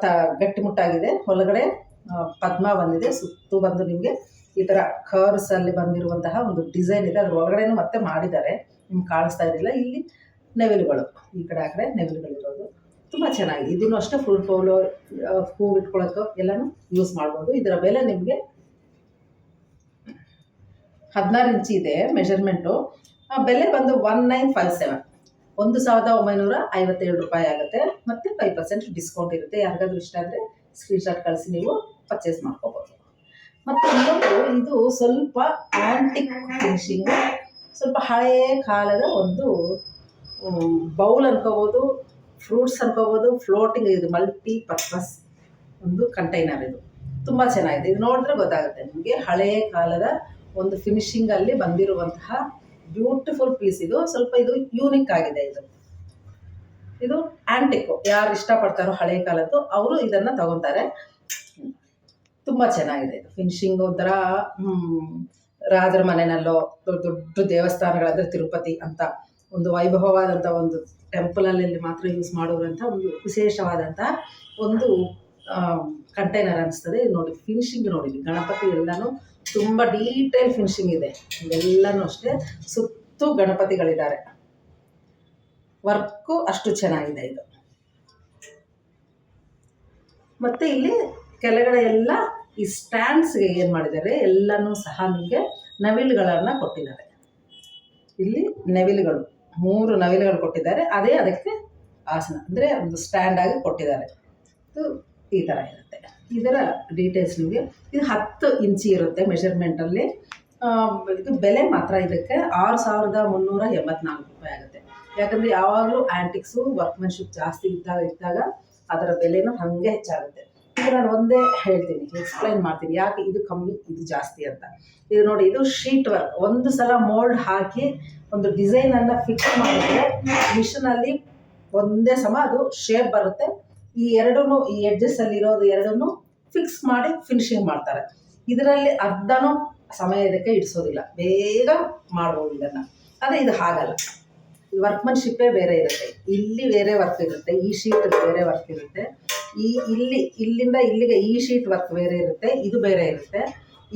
ಗಟ್ಟಿಮುಟ್ಟಾಗಿದೆ. ಒಳಗಡೆ ಪದ್ಮ ಬಂದಿದೆ, ಸುತ್ತು ಬಂದು ನಿಮಗೆ ಈ ಥರ ಕರ್ವ್ಸಲ್ಲಿ ಬಂದಿರುವಂತಹ ಒಂದು ಡಿಸೈನ್ ಇದೆ. ಅದ್ರ ಒಳಗಡೆನೂ ಮತ್ತೆ ಮಾಡಿದ್ದಾರೆ, ನಿಮ್ಗೆ ಕಾಣಿಸ್ತಾ ಇರಲಿಲ್ಲ. ಇಲ್ಲಿ ನೆವಿಲುಗಳು, ಈ ಕಡೆ ಆ ಕಡೆ ನೆವಿಲುಗಳಿರೋದು ತುಂಬ ಚೆನ್ನಾಗಿದೆ. ಇದನ್ನು ಅಷ್ಟೇ ಫ್ರೂಟ್ ಬೌಲು, ಹೂವು ಇಟ್ಕೊಳ್ಳೋಕ್ಕೋ ಎಲ್ಲನೂ ಯೂಸ್ ಮಾಡ್ಬೋದು. ಇದರ ಬೆಲೆ ನಿಮಗೆ 16 ಇಂಚಿ ಇದೆ ಮೆಷರ್ಮೆಂಟು. ಬೆಲೆ ಬಂದು 1957, 1957 ರೂಪಾಯಿ ಆಗುತ್ತೆ. ಮತ್ತು 5% ಡಿಸ್ಕೌಂಟ್ ಇರುತ್ತೆ. ಯಾರಿಗಾದ್ರೂ ಇಷ್ಟ ಆದರೆ ಸ್ಕ್ರೀನ್ಶಾಟ್ ಕಳಿಸಿ ನೀವು ಪರ್ಚೇಸ್ ಮಾಡ್ಕೋಬೋದು. ಮತ್ತು ಇನ್ನೊಂದು, ಇದು ಸ್ವಲ್ಪ ಆ್ಯಂಟಿಕ್ ಫಿನಿಶಿಂಗು, ಸ್ವಲ್ಪ ಹಳೆಯ ಕಾಲದ ಒಂದು ಬೌಲ್ ಅನ್ಕೋಬೋದು, ಫ್ರೂಟ್ಸ್ ಅನ್ಕೋಬೋದು, ಫ್ಲೋಟಿಂಗ್. ಇದು ಮಲ್ಟಿ ಪರ್ಪಸ್ ಒಂದು ಕಂಟೈನರ್. ಇದು ತುಂಬ ಚೆನ್ನಾಗಿದೆ. ಇದು ನೋಡಿದ್ರೆ ಗೊತ್ತಾಗುತ್ತೆ ನಿಮಗೆ, ಹಳೆಯ ಕಾಲದ ಒಂದು ಫಿನಿಶಿಂಗಲ್ಲಿ ಬಂದಿರುವಂತಹ ಬ್ಯೂಟಿಫುಲ್ ಪೀಸ್. ಇದು ಸ್ವಲ್ಪ ಇದು ಯೂನಿಕ್ ಆಗಿದೆ. ಇದು ಆ್ಯಂಟಿಕ್ಕು. ಯಾರು ಇಷ್ಟಪಡ್ತಾರೋ ಹಳೆಯ ಕಾಲದ್ದು ಅವರು ಇದನ್ನು ತಗೊತಾರೆ. ತುಂಬ ಚೆನ್ನಾಗಿದೆ. ಇದು ಫಿನಿಶಿಂಗ್ ಒಂಥರ ರಾಜರ ಮನೆಯಲ್ಲೋ, ದೊಡ್ಡ ದೊಡ್ಡ ದೇವಸ್ಥಾನಗಳಾದರೆ ತಿರುಪತಿ ಅಂತ ಒಂದು ವೈಭವವಾದಂಥ ಒಂದು ಟೆಂಪಲಲ್ಲಿ ಮಾತ್ರ ಯೂಸ್ ಮಾಡೋರಂಥ ಒಂದು ವಿಶೇಷವಾದಂಥ ಒಂದು ಕಂಟೈನರ್ ಅನಿಸ್ತದೆ. ಇದು ನೋಡಿ, ಫಿನಿಶಿಂಗ್ ನೋಡಿ, ಗಣಪತಿ ಎಲ್ಲನೂ ತುಂಬ ಡೀಟೇಲ್ ಫಿನಿಶಿಂಗ್ ಇದೆ. ಎಲ್ಲನೂ ಅಷ್ಟೇ, ಸುತ್ತು ಗಣಪತಿಗಳಿದ್ದಾರೆ. ವರ್ಕು ಅಷ್ಟು ಚೆನ್ನಾಗಿದೆ ಇದು. ಮತ್ತು ಇಲ್ಲಿ ಕೆಳಗಡೆ ಎಲ್ಲ ಈ ಸ್ಟ್ಯಾಂಡ್ಸ್ಗೆ ಏನು ಮಾಡಿದ್ದಾರೆ, ಎಲ್ಲನೂ ಸಹ ನಿಮಗೆ ನವಿಲುಗಳನ್ನು ಕೊಟ್ಟಿದ್ದಾರೆ. ಇಲ್ಲಿ ನವಿಲುಗಳು 3 ನವಿಲುಗಳು ಕೊಟ್ಟಿದ್ದಾರೆ. ಅದೇ ಅದಕ್ಕೆ ಆಸನ, ಅಂದರೆ ಒಂದು ಸ್ಟ್ಯಾಂಡಾಗಿ ಕೊಟ್ಟಿದ್ದಾರೆ. ಇದು ಈ ಥರ ಇರುತ್ತೆ. ಇದರ ಡೀಟೇಲ್ಸ್ ನಿಮಗೆ, ಇದು 10 ಇಂಚಿ ಇರುತ್ತೆ ಮೆಷರ್ಮೆಂಟಲ್ಲಿ. ಇದು ಬೆಲೆ ಮಾತ್ರ ಇದಕ್ಕೆ 6384 ರೂಪಾಯಿ ಆಗುತ್ತೆ. ಯಾಕಂದರೆ ಯಾವಾಗಲೂ ಆ್ಯಂಟಿಕ್ಸು ವರ್ಕ್ಮೆನ್ಶಿಪ್ ಜಾಸ್ತಿ ಇದ್ದಾಗ ಅದರ ಬೆಲೆನೂ ಹಾಗೆ ಹೆಚ್ಚಾಗುತ್ತೆ. ಈಗ ನಾನು ಒಂದೇ ಹೇಳ್ತೀನಿ, ಎಕ್ಸ್ಪ್ಲೈನ್ ಮಾಡ್ತೀನಿ ಯಾಕೆ ಇದು ಕಮ್ಮಿ ಇದು ಜಾಸ್ತಿ ಅಂತ. ಇದು ನೋಡಿ, ಇದು ಶೀಟ್ ವರ್ಕ್. ಒಂದು ಸಲ ಮೋಲ್ಡ್ ಹಾಕಿ ಒಂದು ಡಿಸೈನನ್ನು ಫಿಕ್ಸ್ ಮಾಡಿದ್ರೆ ಮಿಷನಲ್ಲಿ ಒಂದೇ ಸಮ ಅದು ಶೇಪ್ ಬರುತ್ತೆ. ಈ ಎಡ್ಜಸ್ಸಲ್ಲಿ ಇರೋದು ಎರಡನ್ನೂ ಫಿಕ್ಸ್ ಮಾಡಿ ಫಿನಿಶಿಂಗ್ ಮಾಡ್ತಾರೆ. ಇದರಲ್ಲಿ ಅರ್ಧನೂ ಸಮಯ ಇದಕ್ಕೆ ಇಡಿಸೋದಿಲ್ಲ, ಬೇಗ ಮಾಡ್ಬೋದು ಇದನ್ನು. ಆದರೆ ಇದು ಹಾಗಲ್ಲ, ವರ್ಕ್ಮನ್ಶಿಪ್ಪೇ ಬೇರೆ ಇರುತ್ತೆ. ಇಲ್ಲಿ ಬೇರೆ ವರ್ಕ್ ಇರುತ್ತೆ, ಈ ಶೀಟ್ ಬೇರೆ ವರ್ಕ್ ಇರುತ್ತೆ. ಇಲ್ಲಿಂದ ಇಲ್ಲಿಗೆ ಈ ಶೀಟ್ ವರ್ಕ್ ಬೇರೆ ಇರುತ್ತೆ, ಇದು ಬೇರೆ ಇರುತ್ತೆ.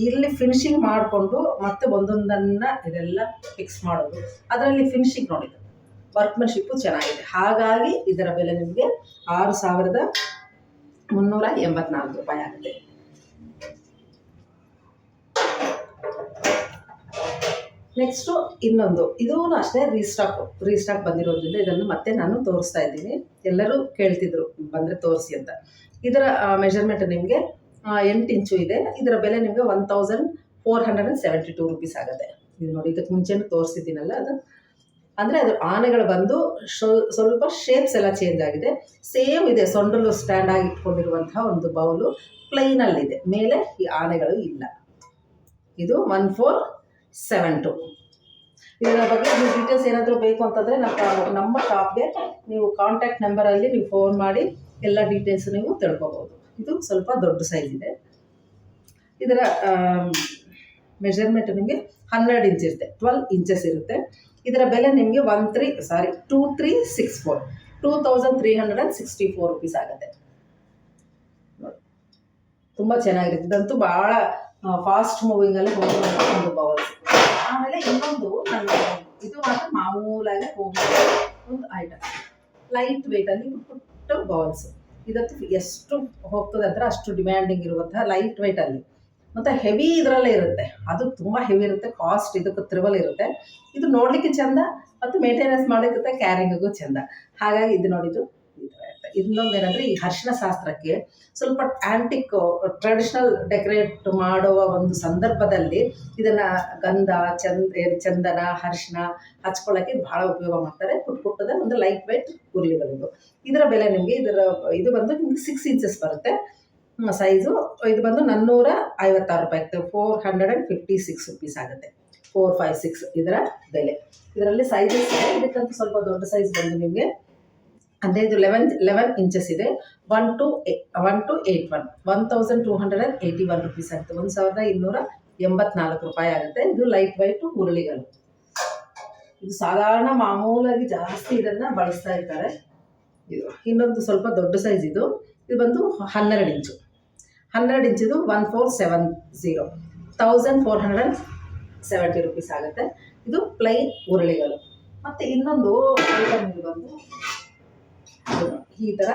ಇಲ್ಲಿ ಫಿನಿಶಿಂಗ್ ಮಾಡಿಕೊಂಡು ಮತ್ತೆ ಒಂದೊಂದನ್ನು ಇದೆಲ್ಲ ಫಿಕ್ಸ್ ಮಾಡೋದು. ಅದರಲ್ಲಿ ಫಿನಿಶಿಂಗ್ ನೋಡಿದ್ದು ವರ್ಕ್ಮನ್ಶಿಪ್ಪು ಚೆನ್ನಾಗಿದೆ. ಹಾಗಾಗಿ ಇದರ ಬೆಲೆ ನಿಮಗೆ 6384 ರೂಪಾಯಿ ಆಗುತ್ತೆ. ನೆಕ್ಸ್ಟು ಇನ್ನೊಂದು ಇದೂ ಅಷ್ಟೇ ರೀಸ್ಟಾಕ್ ಬಂದಿರೋದ್ರಿಂದ ಇದನ್ನು ಮತ್ತೆ ನಾನು ತೋರಿಸ್ತಾ ಇದ್ದೀನಿ. ಎಲ್ಲರೂ ಕೇಳ್ತಿದ್ರು ಬಂದರೆ ತೋರಿಸಿ ಅಂತ. ಇದರ ಮೆಷರ್ಮೆಂಟ್ ನಿಮಗೆ 8 ಇಂಚು ಇದೆ. ಇದರ ಬೆಲೆ ನಿಮಗೆ 1472 ರುಪೀಸ್ ಆಗುತ್ತೆ. ಇದು ನೋಡಿ, ಇದಕ್ಕೆ ಮುಂಚೆನೂ ತೋರಿಸಿದ್ದೀನಲ್ಲ ಅದು. ಅಂದರೆ ಅದು ಆನೆಗಳು ಬಂದು ಸ್ವಲ್ಪ ಶೇಪ್ಸ್ ಎಲ್ಲ ಚೇಂಜ್ ಆಗಿದೆ. ಸೇಮ್ ಇದೆ, ಸೊಂಡಲು ಸ್ಟ್ಯಾಂಡ್ ಆಗಿ ಇಟ್ಕೊಂಡಿರುವಂತಹ ಒಂದು ಬೌಲು ಪ್ಲೈನಲ್ಲಿದೆ, ಮೇಲೆ ಈ ಆನೆಗಳು ಇಲ್ಲ. ಇದು 1472. ಇದರ ಬಗ್ಗೆ ನೀವು ಡೀಟೇಲ್ಸ್ ಏನಾದರೂ ಬೇಕು ಅಂತಂದರೆ ನಮ್ಮ ಶಾಪ್ಗೆ ನೀವು ಕಾಂಟ್ಯಾಕ್ಟ್ ನಂಬರಲ್ಲಿ ನೀವು ಫೋನ್ ಮಾಡಿ ಎಲ್ಲ ಡೀಟೇಲ್ಸ್ ನೀವು ತಿಳ್ಕೊಬೋದು. ಇದು ಸ್ವಲ್ಪ ದೊಡ್ಡ ಸೈಜ್ ಇದೆ. ಇದರ ಮೆಷರ್ಮೆಂಟ್ ನಿಮಗೆ 12 ಇಂಚ್ ಇರುತ್ತೆ, 12 ಇಂಚಸ್ ಇರುತ್ತೆ. ಇದರ ಬೆಲೆ ನಿಮಗೆ 2364 ರುಪೀಸ್ ಆಗುತ್ತೆ. ತುಂಬ ಚೆನ್ನಾಗಿರುತ್ತೆ. ಇದಂತೂ ಭಾಳ ಫಾಸ್ಟ್ ಮೂವಿಂಗಲ್ಲಿ ಹೋಗುವಂಥ ಒಂದು ಬೌಲ್ಸ್. ಆಮೇಲೆ ಇನ್ನೊಂದು ಇದು ಮಾತ್ರ ಮಾಮೂಲಾಗಿ ಹೋಗುವ ಒಂದು ಐಟಮ್, ಲೈಟ್ ವೆಯ್ಟಲ್ಲಿ ಪುಟ್ಟ ಬೌಲ್ಸ್. ಇದತ್ತು ಎಷ್ಟು ಹೋಗ್ತದೆ ಅಂದರೆ ಅಷ್ಟು ಡಿಮ್ಯಾಂಡಿಂಗ್ ಇರುವಂತಹ ಲೈಟ್ ವೆಯ್ಟಲ್ಲಿ, ಮತ್ತು ಹೆವಿ ಇದರಲ್ಲೇ ಇರುತ್ತೆ. ಅದು ತುಂಬ ಹೆವಿ ಇರುತ್ತೆ, ಕಾಸ್ಟ್ ಇದಕ್ಕೆ ತ್ರಿಬಲ್ ಇರುತ್ತೆ. ಇದು ನೋಡಲಿಕ್ಕೆ ಚೆಂದ ಮತ್ತು ಮೇಂಟೆನೆನ್ಸ್ ಮಾಡೋಕ್ಕೆ ಕ್ಯಾರಿಂಗಿಗೂ ಚೆಂದ. ಹಾಗಾಗಿ ಇದು ನೋಡಿದ್ದು ಈ ಥರ ಇರುತ್ತೆ. ಇನ್ನೊಂದು ಏನಂದರೆ, ಈ ಅರಿಶಿನ ಶಾಸ್ತ್ರಕ್ಕೆ ಸ್ವಲ್ಪ ಆ್ಯಂಟಿಕ್ ಟ್ರೆಡಿಷ್ನಲ್ ಡೆಕೋರೇಟ್ ಮಾಡುವ ಒಂದು ಸಂದರ್ಭದಲ್ಲಿ ಇದನ್ನು ಗಂಧ, ಚಂದನ, ಅರಿಶಿನ ಹಚ್ಕೊಳ್ಳೋಕ್ಕೆ ಭಾಳ ಉಪಯೋಗ ಮಾಡ್ತಾರೆ. ಪುಟ್ಟದ ಒಂದು ಲೈಟ್ ವೆಯ್ಟ್ ಉರುಳಿಗಳಿದು. ಇದರ ಬೆಲೆ ನಿಮಗೆ ಇದು ಬಂದು ನಿಮಗೆ 6 ಇಂಚಸ್ ಬರುತ್ತೆ ಸೈಜು. ಇದು ಬಂದು 456 ರೂಪಾಯಿ ಆಗ್ತದೆ, 456 ರುಪೀಸ್ ಆಗುತ್ತೆ. 456 ಇದರ ಬೆಲೆ. ಇದರಲ್ಲಿ ಸೈಜಸ್ ಇದೆ. ಇದಕ್ಕಂತೂ ಸ್ವಲ್ಪ ದೊಡ್ಡ ಸೈಜ್ ಬಂದು ನಿಮಗೆ ಅಂದರೆ ಇದು 11 ಇಂಚಸ್ ಇದೆ. 1281 1281 ರುಪೀಸ್ ಆಗುತ್ತೆ, 1284 ರೂಪಾಯಿ ಆಗುತ್ತೆ. ಇದು ಲೈಟ್ ವೈಟ್ ಉರುಳಿಗಳು. ಇದು ಸಾಧಾರಣ ಮಾಮೂಲಾಗಿ ಜಾಸ್ತಿ ಇದನ್ನು ಬಳಸ್ತಾ ಇರ್ತಾರೆ. ಇದು ಇನ್ನೊಂದು ಸ್ವಲ್ಪ ದೊಡ್ಡ ಸೈಜ್ ಇದು ಬಂದು 12 ಇಂಚು. 12 ಇಂಚಿದು 1470 1470 ರುಪೀಸ್ ಆಗುತ್ತೆ. ಇದು ಪ್ಲೈನ್ ಉರುಳಿಗಳು. ಮತ್ತು ಇನ್ನೊಂದು ಐಟಮ್ ಇದು ಬಂದು ಈ ಥರ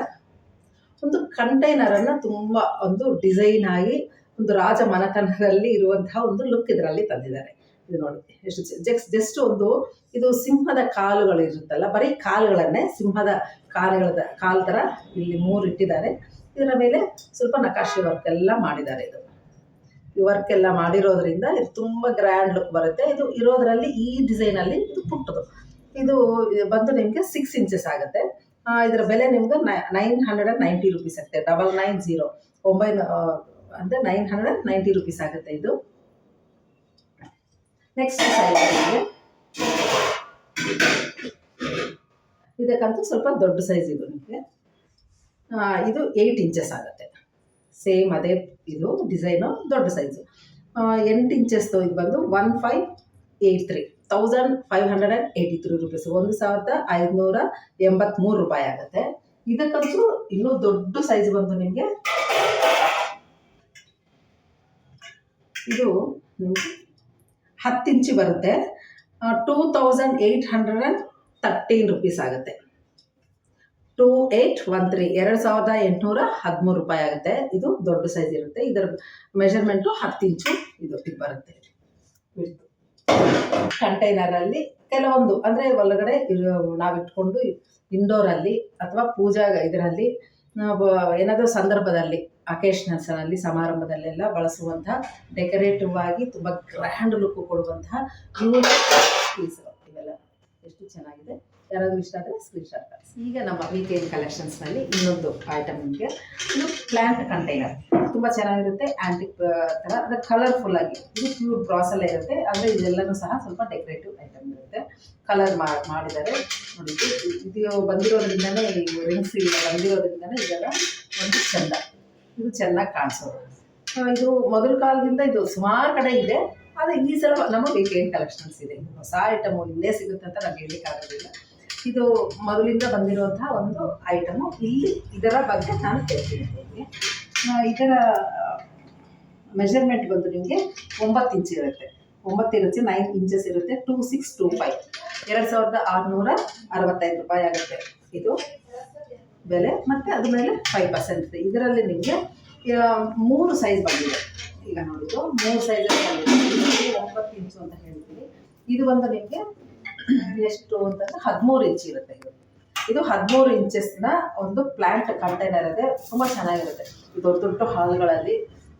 ಒಂದು ಕಂಟೈನರನ್ನು ತುಂಬ ಒಂದು ಡಿಸೈನ್ ಆಗಿ ಒಂದು ರಾಜ ಮನೆತನದಲ್ಲಿ ಇರುವಂತಹ ಒಂದು ಲುಕ್ ಇದರಲ್ಲಿ ತಂದಿದ್ದಾರೆ. ಇದು ನೋಡಿ ಎಷ್ಟು ಜಸ್ಟ್ ಒಂದು ಇದು ಸಿಂಹದ ಕಾಲುಗಳು ಇರುತ್ತಲ್ಲ, ಬರೀ ಕಾಲುಗಳನ್ನೇ ಸಿಂಹದ ಕಾಲು ಥರ ಇಲ್ಲಿ 3 ಇಟ್ಟಿದ್ದಾರೆ. ಇದರ ಮೇಲೆ ಸ್ವಲ್ಪ ನಕಾಶೆ ವರ್ಕ್ ಎಲ್ಲ ಮಾಡಿದ್ದಾರೆ. ಈ ವರ್ಕ್ ಎಲ್ಲ ಮಾಡಿರೋದ್ರಿಂದ ಇದು ತುಂಬ ಗ್ರ್ಯಾಂಡ್ ಲುಕ್ ಬರುತ್ತೆ. ಇದು ಇರೋದರಲ್ಲಿ ಈ ಡಿಸೈನಲ್ಲಿ ಇದು ಪುಟ್ಟದು. ಇದು ಬಂದು ನಿಮಗೆ 6 ಇಂಚಸ್ ಆಗುತ್ತೆ. ಇದರ ಬೆಲೆ ನಿಮ್ಗೆ 990 ರುಪೀಸ್ ಆಗುತ್ತೆ. 990 ಅಂದರೆ 990 ರುಪೀಸ್ ಆಗುತ್ತೆ ಇದು. ನೆಕ್ಸ್ಟ್ ಸೈಜ್ ಇದಕ್ಕಂತೂ ಸ್ವಲ್ಪ ದೊಡ್ಡ ಸೈಜ್ ಇದು ನಿಮಗೆ. ಇದು 8 ಇಂಚಸ್ ಆಗುತ್ತೆ. ಸೇಮ್ ಅದೇ ಇದು ಡಿಸೈನು, ದೊಡ್ಡ ಸೈಜು. 8 ಇಂಚಸ್ದು ಇದು ಬಂದು 1583 ರುಪೀಸ್, 1583 ರೂಪಾಯಿ ಆಗುತ್ತೆ. ಇದಕ್ಕಂತೂ ಇನ್ನೂ ದೊಡ್ಡ ಸೈಜ್ ಬಂದು ನಿಮಗೆ ಇದು 10 ಇಂಚು ಬರುತ್ತೆ. 2813 ರುಪೀಸ್ ಆಗುತ್ತೆ. 2813 2813 ರೂಪಾಯಿ ಆಗುತ್ತೆ. ಇದು ದೊಡ್ಡ ಸೈಜ್ ಇರುತ್ತೆ. ಇದರ ಮೆಷರ್ಮೆಂಟು 10 ಇಂಚು ಇದು ಬರುತ್ತೆ. ಕಂಟೈನರಲ್ಲಿ ಕೆಲವೊಂದು ಅಂದರೆ ಒಳಗಡೆ ನಾವಿಟ್ಕೊಂಡು ಇಂಡೋರಲ್ಲಿ ಅಥವಾ ಪೂಜಾ ಇದರಲ್ಲಿ ಏನಾದರೂ ಸಂದರ್ಭದಲ್ಲಿ ಅಕೇಶನಲ್ಸಲ್ಲಿ ಸಮಾರಂಭದಲ್ಲೆಲ್ಲ ಬಳಸುವಂತಹ ಡೆಕೋರೇಟಿವ್ ಆಗಿ ತುಂಬ ಗ್ರ್ಯಾಂಡ್ ಲುಕ್ ಕೊಡುವಂತಹ ಪೀಸ್ಗಳು ಇವೆಲ್ಲ ಎಷ್ಟು ಚೆನ್ನಾಗಿದೆ. ಯಾರಾದರೂ ಇಷ್ಟ ಆದರೆ ಸ್ಕ್ರೀನ್ಶಾಟ್ ಕಳಿಸಿ. ಈಗ ನಮ್ಮ ವೀಕೆಂಡ್ ಕಲೆಕ್ಷನ್ಸ್ನಲ್ಲಿ ಇನ್ನೊಂದು ಐಟಮ್ ನಿಮಗೆ, ಇದು ಪ್ಲ್ಯಾಂಟ್ ಕಂಟೈನರ್. ತುಂಬ ಚೆನ್ನಾಗಿರುತ್ತೆ, ಆ್ಯಂಟಿಕ್ ಥರ, ಅಂದರೆ ಕಲರ್ಫುಲ್ಲಾಗಿ. ಇದು ಪ್ಯೂರ್ ಬ್ರಾಸಲ್ಲೇ ಇರುತ್ತೆ, ಅಂದರೆ ಇದೆಲ್ಲನೂ ಸಹ ಸ್ವಲ್ಪ ಡೆಕೋರೇಟಿವ್ ಐಟಮ್ ಇರುತ್ತೆ. ಕಲರ್ ಮಾಡಿದ್ದಾರೆ ನೋಡಿ. ಇದು ಬಂದಿರೋದ್ರಿಂದನೇ, ರಿಂಗ್ಸ್ ಇಲ್ಲ ಬಂದಿರೋದ್ರಿಂದನೇ ಇದೆಲ್ಲ ಒಂದು ಚೆಂದ, ಇದು ಚೆನ್ನಾಗಿ ಕಾಣಿಸೋದು. ಇದು ಮೊದಲ ಕಾಲದಿಂದ ಇದು ಸುಮಾರು ಕಡೆ ಇದೆ, ಆದರೆ ಈ ಸಲ ನಮ್ಮ ವೀಕೆಂಡ್ ಕಲೆಕ್ಷನ್ಸ್ ಇದೆ. ಹೊಸ ಐಟಮು ಇಲ್ಲೇ ಸಿಗುತ್ತೆ ಅಂತ ನಾನು ಹೇಳಲಿಕ್ಕಾಗೋದಿಲ್ಲ. ಇದು ಮೊದಲಿಂದ ಬಂದಿರುವಂತಹ ಒಂದು ಐಟಮು. ಇಲ್ಲಿ ಇದರ ಬಗ್ಗೆ ನಾನು ಹೇಳ್ತೀನಿ ನಿಮಗೆ. ಇದರ ಮೆಷರ್ಮೆಂಟ್ ಬಂದು ನಿಮಗೆ 9 ಇಂಚ್ ಇರುತ್ತೆ. 9 ಇಂಚು 9 ಇಂಚಸ್ ಇರುತ್ತೆ. 2625 2665 ರೂಪಾಯಿ ಆಗುತ್ತೆ ಇದು ಬೆಲೆ. ಮತ್ತು ಅದ್ರ ಮೇಲೆ 5% ಇದೆ. ಇದರಲ್ಲಿ ನಿಮಗೆ 3 ಸೈಜ್ ಬಂದಿದೆ. ಈಗ ನೋಡಿದ್ದು 3 ಸೈಜಲ್ಲಿ ಬಂದಿದೆ. 9 ಇಂಚು ಅಂತ ಹೇಳ್ತೀವಿ. ಇದು ಬಂದು ನಿಮಗೆ ಎಷ್ಟು ಅಂತಂದ್ರೆ 13 ಇಂಚ್ ಇರುತ್ತೆ. ಇದು 13 ಇಂಚಸ್ನ ಒಂದು ಪ್ಲಾಂಟ್ ಕಂಟೈನರ್ ಇದೆ. ತುಂಬ ಚೆನ್ನಾಗಿರುತ್ತೆ. ಇದು ದೊಡ್ಡ ದೊಡ್ಡ ಹಾಲ್ಗಳಲ್ಲಿ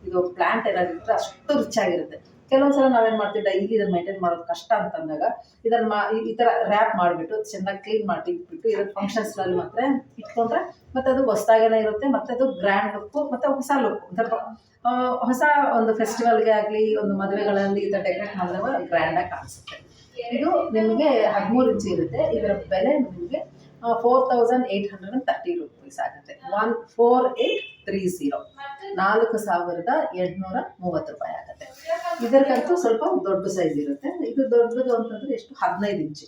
ಇದು ಪ್ಲಾಂಟ್ ಏನಾದ್ರು ಇಟ್ಟರೆ ಅಷ್ಟು ರಿಚ್ ಆಗಿರುತ್ತೆ. ಕೆಲವೊಂದ್ಸಲ ನಾವೇನು ಮಾಡ್ತೀವಿ, ಡೈಲಿ ಇದನ್ನು ಮೇಂಟೈನ್ ಮಾಡೋದು ಕಷ್ಟ ಅಂತಂದಾಗ ಇದನ್ನು ಈ ಥರ ರ್ಯಾಪ್ ಮಾಡಿಬಿಟ್ಟು ಚೆನ್ನಾಗಿ ಕ್ಲೀನ್ ಮಾಡಿ ಇಟ್ಬಿಟ್ಟು ಇದನ್ನು ಫಂಕ್ಷನ್ಸ್ನಲ್ಲಿ ಮಾತ್ರ ಇಟ್ಕೊಂಡ್ರೆ ಮತ್ತು ಅದು ಹೊಸದಾಗೇ ಇರುತ್ತೆ, ಮತ್ತು ಅದು ಗ್ರ್ಯಾಂಡ್ ಲುಕ್ಕು ಮತ್ತು ಹೊಸ ಲುಕ್, ಸ್ವಲ್ಪ ಹೊಸ ಒಂದು ಫೆಸ್ಟಿವಲ್ಗೆ ಆಗಲಿ ಒಂದು ಮದುವೆಗಳಲ್ಲಿ ಈ ಥರ ಡೆಕೋರೇಟ್ ಮಾಡಿದಾಗ ಗ್ರ್ಯಾಂಡಾಗಿ ಕಾಣಿಸುತ್ತೆ. ಇದು ನಿಮಗೆ 13 ಇಂಚ್ ಇರುತ್ತೆ. ಇದರ ಬೆಲೆ ನಿಮಗೆ 4830 ರೂಪೀಸ್ ಆಗುತ್ತೆ. 14830 4830 ರೂಪಾಯಿ ಆಗುತ್ತೆ. ಇದಕ್ಕಂತೂ ಸ್ವಲ್ಪ ದೊಡ್ಡ ಸೈಜ್ ಇರುತ್ತೆ. ಇದು ದೊಡ್ಡದು ಅಂತಂದರೆ ಎಷ್ಟು 15 ಇಂಚು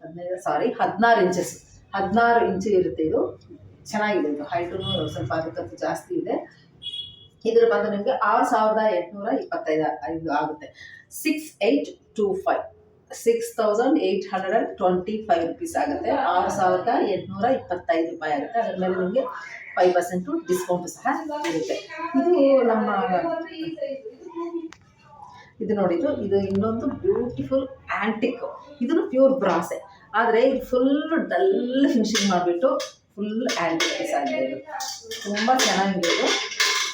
16 ಇಂಚಸ್ 16 ಇಂಚು ಇರುತ್ತೆ. ಇದು ಚೆನ್ನಾಗಿದೆ. ಇದು ಹೈಟು ಸ್ವಲ್ಪ ಅದಕ್ಕಂತೂ ಜಾಸ್ತಿ ಇದೆ. ಇದ್ರ ಬಂದು ನಿಮಗೆ 6825 ಆಗುತ್ತೆ. 6825 ರೂಪೀಸ್ ಆಗುತ್ತೆ. 6825 ರೂಪಾಯಿ ಆಗುತ್ತೆ. ಅದರ ಮೇಲೆ ನಿಮಗೆ 5% ಡಿಸ್ಕೌಂಟ್ ಸಹ ಇರುತ್ತೆ. ಇದು ನೋಡಿ, ಇದು ಇನ್ನೊಂದು ಬ್ಯೂಟಿಫುಲ್ ಆ್ಯಂಟಿಕ್. ಇದನ್ನು ಪ್ಯೂರ್ ಬ್ರಾಸೆ, ಆದರೆ ಇದು ಫುಲ್ ಡಲ್ ಫಿನಿಶಿಂಗ್ ಮಾಡಿಬಿಟ್ಟು ಫುಲ್ ಆ್ಯಂಟಿಕ್ ಪೀಸ್ ಆಗಿದೆ. ಇದು ತುಂಬ ಚೆನ್ನಾಗಿದೆ.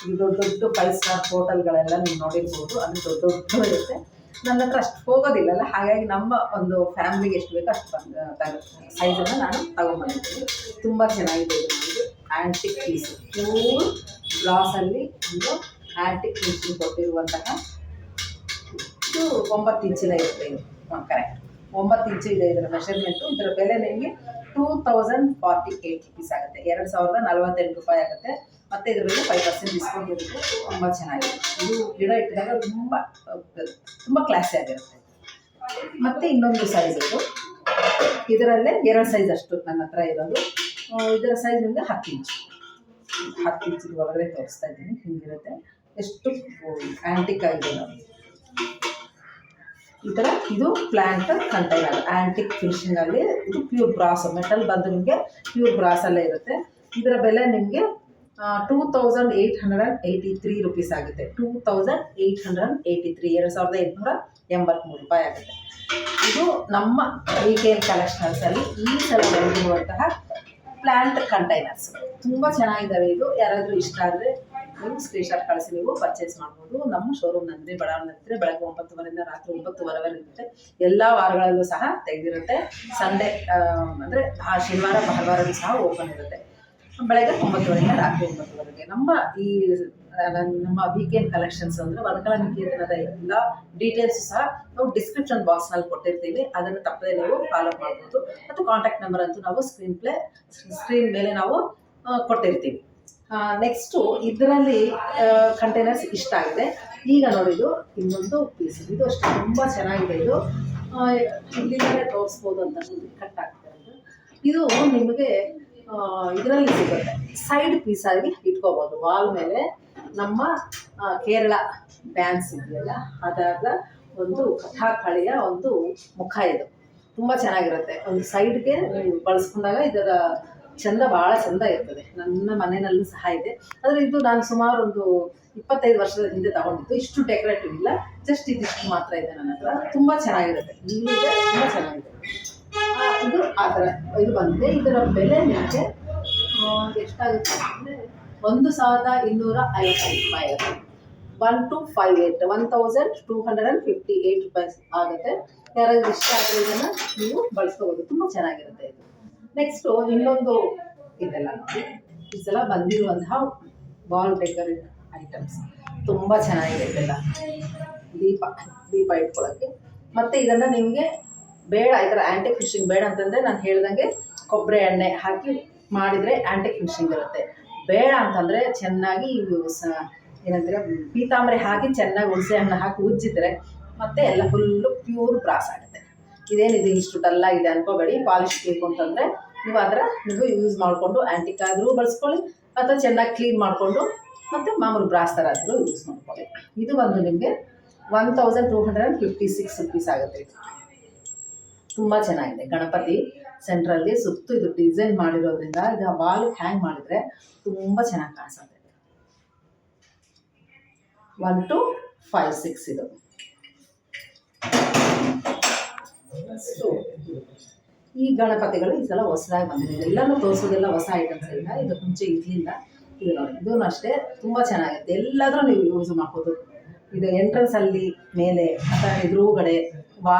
ಇದು ದೊಡ್ಡ ದೊಡ್ಡ 5 ಸ್ಟಾರ್ ಹೋಟೆಲ್ಗಳೆಲ್ಲ ನೀವು ನೋಡಿರ್ಬೋದು. ಅದು ದೊಡ್ಡ ಇರುತ್ತೆ. ನನ್ನ ಹತ್ರ ಅಷ್ಟು ಹೋಗೋದಿಲ್ಲಲ್ಲ, ಹಾಗಾಗಿ ನಮ್ಮ ಒಂದು ಫ್ಯಾಮಿಲಿಗೆ ಎಷ್ಟು ಬೇಕೋ ಅಷ್ಟು ಸೈಜನ್ನು ನಾನು ತಗೊಂಡ್ಬಂದಿದ್ದೀನಿ. ತುಂಬ ಚೆನ್ನಾಗಿದೆ. ಇದು ಆ್ಯಂಟಿಕ್ ಪೀಸು, ಪ್ಯೂರ್ ಗ್ಲಾಸಲ್ಲಿ ಒಂದು ಆ್ಯಂಟಿಕ್ ಫಿನಿಶಿಂಗ್ ಕೊಟ್ಟಿರುವಂತಹ. ಇದು 9 ಇಂಚಿನ ಇರುತ್ತೆ. ಇದು ಕರೆಕ್ಟ್ 9 ಇಂಚು ಇದೆ ಇದರ ಮೆಷರ್ಮೆಂಟು. ಇದರ ಬೆಲೆ ನಿಮಗೆ 2048 ರೂಪೀಸ್ ಆಗುತ್ತೆ. 2048 ರೂಪಾಯಿ ಆಗುತ್ತೆ. ಮತ್ತು ಇದ್ರ ಮೇಲೆ 5% ಡಿಸ್ಕೌಂಟ್ ಇರುತ್ತೆ. ತುಂಬ ಚೆನ್ನಾಗಿದೆ. ಇದು ಗಿಡ ಇಟ್ಟಿದಾಗ ತುಂಬ ಕ್ಲಾಸಿ ಆಗಿರುತ್ತೆ. ಮತ್ತು ಇನ್ನೊಂದು ಸೈಜ್ ಇದು, ಇದರಲ್ಲೇ 2 ಸೈಜ್ ಅಷ್ಟು ನನ್ನ ಹತ್ರ ಇರೋದು. ಇದರ ಸೈಜ್ ನಿಮಗೆ 10 ಇಂಚು 10 ಇಂಚಿನ ಒಳಗಡೆ ತೋರಿಸ್ತಾ ಇದ್ದೀನಿ. ಹಿಂಗಿರುತ್ತೆ. ಎಷ್ಟು ಆ್ಯಂಟಿಕ್ ಆಗಿದೆ ನೋಡಿ ಈ ಥರ. ಇದು ಪ್ಲಾಂಟ್ ಕಂಟೈನರ್ ಆ್ಯಂಟಿಕ್ ಫಿನಿಶಿಂಗಲ್ಲಿ. ಇದು ಪ್ಯೂರ್ ಬ್ರಾಸ್ ಮೆಟಲ್ ಬಂದು ನಿಮಗೆ ಪ್ಯೂರ್ ಬ್ರಾಸಲ್ಲೇ ಇರುತ್ತೆ. ಇದರ ಬೆಲೆ ನಿಮಗೆ 2883 ರೂಪೀಸ್ ಆಗುತ್ತೆ. 2883 2883 ರೂಪಾಯಿ ಆಗುತ್ತೆ. ಇದು ನಮ್ಮ ರಿಟೇಲ್ ಕಲೆಕ್ಷನ್ಸಲ್ಲಿ ಈ ಸಲ ಬಂದಿರುವಂತಹ ಪ್ಲಾಂಟ್ ಕಂಟೈನರ್ಸ್ ತುಂಬ ಚೆನ್ನಾಗಿದ್ದಾವೆ. ಇದು ಯಾರಾದರೂ ಇಷ್ಟ ಆದರೆ ನೀವು ಸ್ಕ್ರೀನ್ಶಾಟ್ ಕಳಿಸಿ ನೀವು ಪರ್ಚೇಸ್ ಮಾಡ್ಬೋದು. ನಮ್ಮ ಶೋರೂಮ್ ನಂದಿನಿ ಬಡಾವಣೆ ಬೆಳಗ್ಗೆ 9 ರಾತ್ರಿ 9 ಇರುತ್ತೆ. ಎಲ್ಲ ವಾರಗಳಲ್ಲೂ ಸಹ ತೆಗೆದಿರುತ್ತೆ. ಸಂಡೇ ಅಂದರೆ ಶನಿವಾರ ಭಾನುವಾರಲ್ಲೂ ಸಹ ಓಪನ್ ಇರುತ್ತೆ. ಬೆಳಗ್ಗೆ 9 ರಾತ್ರಿ 9 ನಮ್ಮ ವೀಕೆಂಡ್ ಕಲೆಕ್ಷನ್ಸ್ ಅಂದರೆ ವರ್ಕಲ ನಿಕೇತನದ ಎಲ್ಲ ಡೀಟೇಲ್ಸ್ ಸಹ ನಾವು ಡಿಸ್ಕ್ರಿಪ್ಷನ್ ಬಾಕ್ಸ್ನಲ್ಲಿ ಕೊಟ್ಟಿರ್ತೀವಿ. ಅದನ್ನು ತಪ್ಪದೆ ನೀವು ಫಾಲೋ ಮಾಡ್ಬೋದು. ಮತ್ತು ಕಾಂಟ್ಯಾಕ್ಟ್ ನಂಬರ್ ಅಂತೂ ನಾವು ಸ್ಕ್ರೀನ್ ಮೇಲೆ ನಾವು ಕೊಟ್ಟಿರ್ತೀವಿ. ನೆಕ್ಸ್ಟು ಇದರಲ್ಲಿ ಕಂಟೈನರ್ಸ್ ಇಷ್ಟ ಆಗಿದೆ. ಈಗ ನೋಡಿದ್ದು ಇನ್ನೊಂದು ಪೀಸ್. ಇದು ಅಷ್ಟೇ ತುಂಬ ಚೆನ್ನಾಗಿದೆ. ಇದು ಇಲ್ಲಿಂದಲೇ ತೋರಿಸ್ಬೋದು ಅಂತ ಕಟ್ ಆಗ್ತಾರೆ. ಇದು ನಿಮಗೆ ಇದರಲ್ಲಿ ಸಿಗುತ್ತೆ. ಸೈಡ್ ಪೀಸಾಗಿ ಇಟ್ಕೋಬೋದು ವಾಲ್ ಮೇಲೆ. ನಮ್ಮ ಕೇರಳ ಡ್ಯಾನ್ಸ್ ಇದೆಯಲ್ಲ ಅದಾದ ಒಂದು ಕಥಾಕಳಿಯ ಒಂದು ಮುಖ. ಇದು ತುಂಬ ಚೆನ್ನಾಗಿರುತ್ತೆ. ಒಂದು ಸೈಡ್ಗೆ ನೀವು ಬಳಸ್ಕೊಂಡಾಗ ಇದರ ಚಂದ ಭಾಳ ಚಂದ ಇರ್ತದೆ. ನನ್ನ ಮನೆಯಲ್ಲೂ ಸಹ ಇದೆ. ಆದರೆ ಇದು ನಾನು ಸುಮಾರು ಒಂದು 25 ವರ್ಷದ ಹಿಂದೆ ತಗೊಂಡಿದ್ದು. ಇಷ್ಟು ಡೆಕೋರೇಟಿವ್ ಇಲ್ಲ, ಜಸ್ಟ್ ಇದಿಷ್ಟು ಮಾತ್ರ ಇದೆ ನನ್ನ ಹತ್ರ. ತುಂಬ ಚೆನ್ನಾಗಿರುತ್ತೆ. ಇಲ್ಲಿದೆ ತುಂಬ ಚೆನ್ನಾಗಿದೆ. ಇದು ಆ ಥರ ಇದು ಬಂದಿದೆ. ಇದರ ಬೆಲೆ ನಿಮಗೆ ಎಷ್ಟಾಗುತ್ತೆ ಅಂದರೆ 1250 ರೂಪಾಯಿ ಆಗುತ್ತೆ. 1258 ರೂಪಾಯಿ ಆಗುತ್ತೆ. ಯಾರಾದ್ರೂ ಇಷ್ಟ ಆದರೆ ಇದನ್ನು ನೀವು ಬಳಸ್ಕೋಬೋದು. ತುಂಬ ಚೆನ್ನಾಗಿರುತ್ತೆ ಇದು. ನೆಕ್ಸ್ಟು ಇನ್ನೊಂದು ಇದೆಲ್ಲ ನೋಡಿ, ಇದೆಲ್ಲ ಬಂದಿರುವಂತಹ ವಾಲ್ ಡೆಕೋರೇಟ್ ಐಟಮ್ಸ್ ತುಂಬ ಚೆನ್ನಾಗಿದೆ. ಇದೆಲ್ಲ ದೀಪ ಇಟ್ಕೊಳ್ಳೋಕ್ಕೆ. ಮತ್ತು ಇದನ್ನು ನಿಮಗೆ ಬೇಡ ಈ ಥರ ಆ್ಯಂಟಿಕ್ ಫಿನಿಶಿಂಗ್ ಬೇಡ ಅಂತಂದರೆ ನಾನು ಹೇಳ್ದಂಗೆ ಕೊಬ್ಬರಿ ಎಣ್ಣೆ ಹಾಕಿ ಮಾಡಿದರೆ ಆ್ಯಂಟಿಕ್ ಫಿನಿಶಿಂಗ್ ಇರುತ್ತೆ. ಬೇಡ ಅಂತಂದರೆ ಚೆನ್ನಾಗಿ ಏನಂದರೆ ಪೀತಾಂಬರಿ ಹಾಕಿ ಚೆನ್ನಾಗಿ ಹುಣಸೆ ಹಣ್ಣು ಹಾಕಿ ಉಜ್ಜಿದ್ರೆ ಮತ್ತೆ ಎಲ್ಲ ಫುಲ್ಲು ಪ್ಯೂರ್ ಬ್ರಾಸ್ ಆಗುತ್ತೆ. ಇದೇನಿದೆ ಇಷ್ಟು ಡಲ್ಲಾಗಿದೆ ಅನ್ಕೋಬೇಡಿ. ಪಾಲಿಶ್ ಬೇಕು ಅಂತಂದರೆ ನೀವು ಅದರ ಯೂಸ್ ಮಾಡಿಕೊಂಡು ಆ್ಯಂಟಿಕ್ ಆದರೂ ಬಳಸ್ಕೊಳ್ಳಿ, ಅಥವಾ ಚೆನ್ನಾಗಿ ಕ್ಲೀನ್ ಮಾಡಿಕೊಂಡು ಮತ್ತು ಮಾಮೂಲು ಬ್ರಾಸ್ ಥರ ಆದರೂ ಯೂಸ್ ಮಾಡ್ಕೊಳ್ಳಿ. ಇದು ಬಂದು ನಿಮಗೆ 1256 ರೂಪೀಸ್ ಆಗುತ್ತೆ. ಇದು ತುಂಬ ಚೆನ್ನಾಗಿದೆ. ಗಣಪತಿ ಸೆಂಟ್ರಲ್ಲಿ ಸುತ್ತು ಇದು ಡಿಸೈನ್ ಮಾಡಿರೋದ್ರಿಂದ ಇದು ವಾಲ್ ಹ್ಯಾಂಗ್ ಮಾಡಿದರೆ ತುಂಬ ಚೆನ್ನಾಗಿ ಕಾಣಿಸುತ್ತೆ. 1256 ಇದು ಸೊ ಈ ಗಣಪತಿಗಳು ಈ ಸಲ ಹೊಸದಾಗಿ ಬಂದಿದೆ. ಎಲ್ಲನೂ ತೋರಿಸೋದೆಲ್ಲ ಹೊಸ ಐಟಮ್ಸ್ ಇಲ್ಲ, ಇದು ಮುಂಚೆ ಇರಲಿಲ್ಲ. ಇದು ನೋಡಿ, ಇದೂ ಅಷ್ಟೇ ತುಂಬ ಚೆನ್ನಾಗಿರುತ್ತೆ. ಎಲ್ಲಾದರೂ ನೀವು ಯೂಸ್ ಮಾಡ್ಬೋದು. ಇದು ಎಂಟ್ರೆನ್ಸಲ್ಲಿ ಮೇಲೆ ಅಥವಾ ಎದುರುಗಡೆ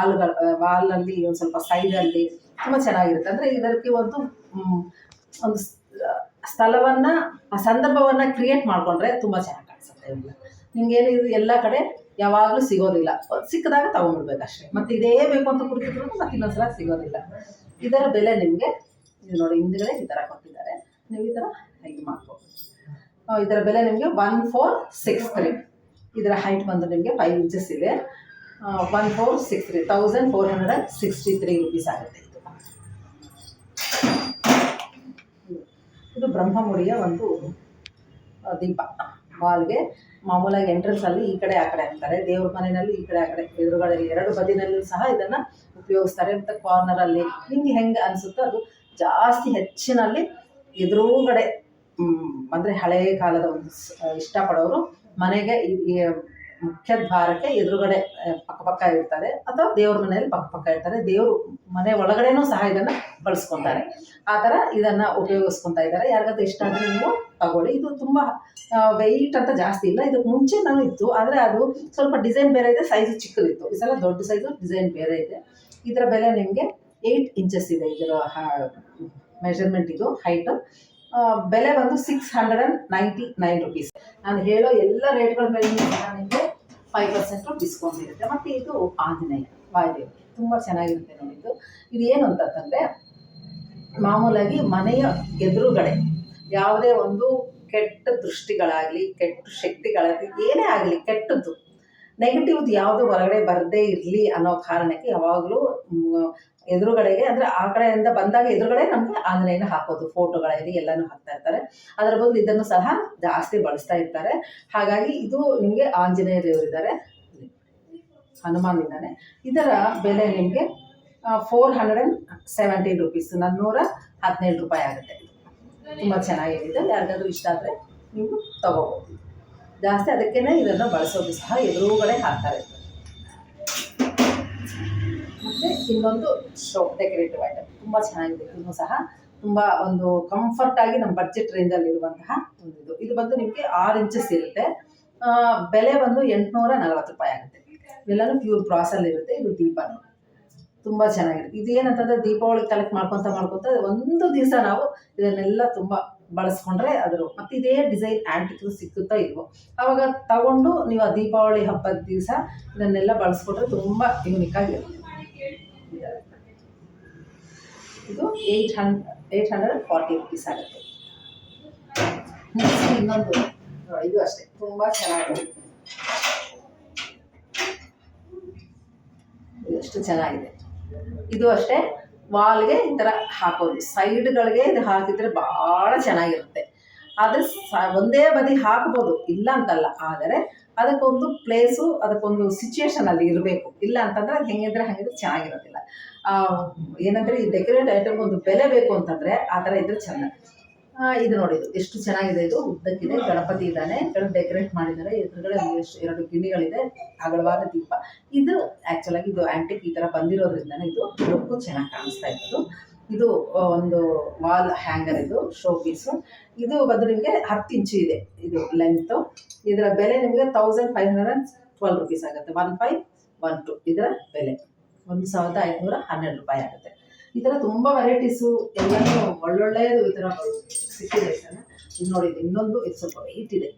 ವಾಲಲ್ಲಿ ಒಂದು ಸ್ವಲ್ಪ ಸೈಡಲ್ಲಿ ತುಂಬ ಚೆನ್ನಾಗಿರುತ್ತೆ. ಅಂದರೆ ಇದಕ್ಕೆ ಒಂದು ಒಂದು ಸ್ಥಳವನ್ನು, ಆ ಸಂದರ್ಭವನ್ನು ಕ್ರಿಯೇಟ್ ಮಾಡಿಕೊಂಡ್ರೆ ತುಂಬ ಚೆನ್ನಾಗಿ ಕಾಣಿಸುತ್ತೆ. ಇಲ್ಲ ನಿಮಗೇನು ಇದು ಎಲ್ಲ ಕಡೆ ಯಾವಾಗಲೂ ಸಿಗೋದಿಲ್ಲ, ಸಿಕ್ಕಿದಾಗ ತೊಗೊಂಡ್ಬಿಡ್ಬೇಕು ಅಷ್ಟೇ. ಮತ್ತು ಇದೇ ಬೇಕು ಅಂತ ಕುಡಿದ್ರು ಮತ್ತು ಇನ್ನೊಂದ್ಸಲ ಸಿಗೋದಿಲ್ಲ. ಇದರ ಬೆಲೆ ನಿಮಗೆ ಇದು ನೋಡಿ, ಹಿಂದ್ಗಡೆ ಈ ಥರ ಕೊಟ್ಟಿದ್ದಾರೆ, ನೀವು ಈ ಥರ ಇದು ಮಾಡ್ಬೋದು. ಇದರ ಬೆಲೆ ನಿಮಗೆ 1463. ಇದರ ಹೈಟ್ ಬಂದು ನಿಮಗೆ 5 ಇಂಚಸ್ ಇದೆ. 1463 1463 ರುಪೀಸ್ ಆಗುತ್ತೆ. ಇದು ಬ್ರಹ್ಮಮುಡಿಯ ಒಂದು ದೀಪ. ವಾಲ್ಗೆ ಮಾಮೂಲಾಗಿ ಎಂಟ್ರೆನ್ಸಲ್ಲಿ ಈ ಕಡೆ ಆ ಕಡೆ ಅಂತಾರೆ, ದೇವ್ರ ಮನೆಯಲ್ಲಿ ಈ ಕಡೆ ಆ ಕಡೆ ಎದುರುಗಡೆ 2 ಬದಿನಲ್ಲೂ ಸಹ ಇದನ್ನು ಉಪಯೋಗಿಸ್ತಾರೆ. ಮತ್ತು ಕಾರ್ನರಲ್ಲಿ ನಿಮಗೆ ಹೆಂಗೆ ಅನಿಸುತ್ತೋ ಅದು. ಜಾಸ್ತಿ ಹೆಚ್ಚಿನಲ್ಲಿ ಎದುರುಗಡೆ ಅಂದರೆ ಹಳೆಯ ಕಾಲದ ಒಂದು ಇಷ್ಟಪಡೋರು ಮನೆಗೆ ಈ ಮುಖ್ಯ ದ್ವಾರಕ್ಕೆ ಎದುರುಗಡೆ ಪಕ್ಕ ಇರ್ತಾರೆ, ಅಥವಾ ದೇವ್ರ ಮನೆಯಲ್ಲಿ ಪಕ್ಕ ಇರ್ತಾರೆ. ದೇವರು ಮನೆ ಒಳಗಡೆನೂ ಸಹ ಇದನ್ನು ಬಳಸ್ಕೊತಾರೆ. ಆ ಥರ ಇದನ್ನು ಉಪಯೋಗಿಸ್ಕೊತಾ ಇದ್ದಾರೆ. ಯಾರಿಗಾದ್ರೂ ಇಷ್ಟ ಆದರೆ ನೀವು ತಗೊಳ್ಳಿ. ಇದು ತುಂಬ ವೆಯ್ಟ್ ಅಂತ ಜಾಸ್ತಿ ಇಲ್ಲ. ಇದಕ್ಕೆ ಮುಂಚೆ ನಾನು ಇತ್ತು, ಆದರೆ ಅದು ಸ್ವಲ್ಪ ಡಿಸೈನ್ ಬೇರೆ ಇದೆ, ಸೈಜ್ ಚಿಕ್ಕದಿತ್ತು. ಈ ಸಲ ದೊಡ್ಡ ಸೈಜು ಡಿಸೈನ್ ಬೇರೆ ಇದೆ. ಇದರ ಬೆಲೆ ನಿಮಗೆ 8 ಇಂಚಸ್ ಇದೆ. ಇದರ ಮೆಷರ್ಮೆಂಟ್, ಇದು ಹೈಟು. ಬೆಲೆ ಬಂದು 699 ರುಪೀಸ್. ನಾನು ಹೇಳೋ ಎಲ್ಲ ರೇಟ್ಗಳ ಮೇಲೆ ನಿಮಗೆ 5% ಡಿಸ್ಕೌಂಟ್ ಇರುತ್ತೆ. ಮತ್ತು ಇದು ಆಂಜನೇಯ ವಾಯುದೇವ ತುಂಬ ಚೆನ್ನಾಗಿರುತ್ತೆ ನೋಡಿದ್ದು. ಇದು ಏನು ಅಂತಂದರೆ, ಮಾಮೂಲಾಗಿ ಮನೆಯ ಎದುರುಗಡೆ ಯಾವುದೇ ಒಂದು ಕೆಟ್ಟ ದೃಷ್ಟಿಗಳಾಗಲಿ, ಕೆಟ್ಟ ಶಕ್ತಿಗಳಾಗಲಿ, ಏನೇ ಆಗಲಿ ಕೆಟ್ಟದ್ದು ನೆಗೆಟಿವ್ದು ಯಾವುದು ಹೊರಗಡೆ ಬರದೇ ಇರಲಿ ಅನ್ನೋ ಕಾರಣಕ್ಕೆ ಯಾವಾಗಲೂ ಎದುರುಗಡೆಗೆ, ಅಂದರೆ ಆ ಕಡೆಯಿಂದ ಬಂದಾಗ ಎದುರುಗಡೆ ನಮಗೆ ಆಂಜನೇಯನ ಹಾಕೋದು, ಫೋಟೋಗಳಲ್ಲಿ ಎಲ್ಲನೂ ಹಾಕ್ತಾ ಇರ್ತಾರೆ. ಅದರ ಬದಲು ಇದನ್ನು ಸಹ ಜಾಸ್ತಿ ಬಳಸ್ತಾ ಇರ್ತಾರೆ. ಹಾಗಾಗಿ ಇದು ನಿಮಗೆ ಆಂಜನೇಯ ದೇವರಿದ್ದಾರೆ, ಹನುಮಾನ್ ಇದ್ದಾನೆ. ಇದರ ಬೆಲೆ ನಿಮಗೆ 417 ರುಪೀಸ್, 417 ರೂಪಾಯಿ ಆಗುತ್ತೆ. ತುಂಬ ಚೆನ್ನಾಗಿದೆ. ಯಾರಿಗಾದ್ರೂ ಇಷ್ಟ ಆದರೆ ನೀವು ತಗೋಬೋದು. ಜಾಸ್ತಿ ಅದಕ್ಕೇ ಇದನ್ನು ಬಳಸೋದು ಸಹ ಎದುರುಗಡೆ ಹಾಕ್ತಾರೆ. ಮತ್ತು ಇನ್ನೊಂದು ಶೋ ಡೆಕೋರೇಟಿವ್ ಐಟಮ್ ತುಂಬ ಚೆನ್ನಾಗಿದೆ. ಇನ್ನೂ ಸಹ ತುಂಬ ಒಂದು ಕಂಫರ್ಟಾಗಿ ನಮ್ಮ ಬಡ್ಜೆಟ್ ರೇಂಜಲ್ಲಿರುವಂತಹ ಒಂದು ಇದು ಬಂದು ನಿಮಗೆ 6 ಇಂಚಸ್ ಇರುತ್ತೆ. ಬೆಲೆ ಬಂದು 840 ರೂಪಾಯಿ ಆಗುತ್ತೆ. ಇವೆಲ್ಲನೂ ಪ್ಯೂರ್ ಬ್ರಾಸಲ್ಲಿರುತ್ತೆ. ಇದು ದೀಪ ತುಂಬ ಚೆನ್ನಾಗಿರುತ್ತೆ. ಇದು ಏನಂತಂದರೆ ದೀಪಾವಳಿ ಕಲೆಕ್ಟ್ ಮಾಡ್ಕೊತ ಒಂದು ದಿವಸ ನಾವು ಇದನ್ನೆಲ್ಲ ತುಂಬ ಬಳಸ್ಕೊಂಡ್ರೆ ಅದ್ರ ಮತ್ತು ಇದೇ ಡಿಸೈನ್ ಆ್ಯಂಟಿಕ್ ಸಿಕ್ಕುತ್ತಾ ಇಲ್ವೋ ಆವಾಗ ತಗೊಂಡು ನೀವು ಆ ದೀಪಾವಳಿ ಹಬ್ಬದ ದಿವಸ ಇದನ್ನೆಲ್ಲ ಬಳಸ್ಕೊಂಡ್ರೆ ತುಂಬ ಯೂನಿಕ್ ಆಗಿರುತ್ತೆ. ಇದು 840 ರುಪೀಸ್ ಆಗುತ್ತೆ. ಇನ್ನೊಂದು ಇದು ಅಷ್ಟೇ ತುಂಬ ಚೆನ್ನಾಗಿದೆ. ಎಷ್ಟು ಚೆನ್ನಾಗಿದೆ. ಇದು ಅಷ್ಟೇ ವಾಲ್ಗೆ ಈ ಥರ ಹಾಕೋದು, ಸೈಡ್ಗಳಿಗೆ ಇದು ಹಾಕಿದರೆ ಭಾಳ ಚೆನ್ನಾಗಿರುತ್ತೆ. ಆದರೆ ಒಂದೇ ಬದಿ ಹಾಕ್ಬೋದು, ಇಲ್ಲ ಅಂತಲ್ಲ. ಆದರೆ ಅದಕ್ಕೊಂದು ಪ್ಲೇಸು, ಅದಕ್ಕೊಂದು ಸಿಚುವೇಶನ್ ಅಲ್ಲಿ ಇರಬೇಕು. ಇಲ್ಲ ಅಂತಂದರೆ ಅದು ಹೆಂಗಿದ್ರೆ ಚೆನ್ನಾಗಿರೋದಿಲ್ಲ. ಏನಂದರೆ ಈ ಡೆಕೋರೇಟ್ ಐಟಮ್ ಒಂದು ಬೆಲೆ ಬೇಕು ಅಂತಂದರೆ ಆ ಥರ ಇದ್ರೆ ಚೆಂದ. ಇದು ನೋಡಿ, ಇದು ಎಷ್ಟು ಚೆನ್ನಾಗಿದೆ. ಇದು ಉದ್ದಕ್ಕಿದೆ, ಗಣಪತಿ ಇದ್ದಾನೆ, ಡೆಕೋರೇಟ್ ಮಾಡಿದ್ದಾರೆ. ಎದುರುಗಡೆ 2 ಗಿಣಿಗಳಿದೆ, ಅಗಲವಾದ ದೀಪ. ಇದು ಆ್ಯಕ್ಚುಲಾಗಿ ಇದು ಆ್ಯಂಟಿಕ್ ಈ ಥರ ಬಂದಿರೋದ್ರಿಂದನೇ ಇದು ಲುಕ್ಕು ಚೆನ್ನಾಗಿ ಕಾಣಿಸ್ತಾ ಇತ್ತು. ಇದು ಒಂದು ವಾಲ್ ಹ್ಯಾಂಗರ್, ಇದು ಶೋ ಪೀಸು. ಇದು ಬಂದು ನಿಮಗೆ 10 ಇಂಚು ಇದೆ ಇದು ಲೆಂತು. ಇದರ ಬೆಲೆ ನಿಮಗೆ 1512 ರುಪೀಸ್ ಆಗುತ್ತೆ. 1512 ಇದರ ಬೆಲೆ 1512 ರೂಪಾಯಿ ಆಗುತ್ತೆ. ಈ ಥರ ತುಂಬ ವೆರೈಟೀಸು ಎಲ್ಲನೂ ಒಳ್ಳೊಳ್ಳೆಯದು ಈ ಥರ ಸಿಕ್ಕಿದೆ ಸರ್. ಇದು ನೋಡಿದ್ದು ಇನ್ನೊಂದು, ಇದು ಸ್ವಲ್ಪ ವೆಯ್ಟ್ ಇದೆ.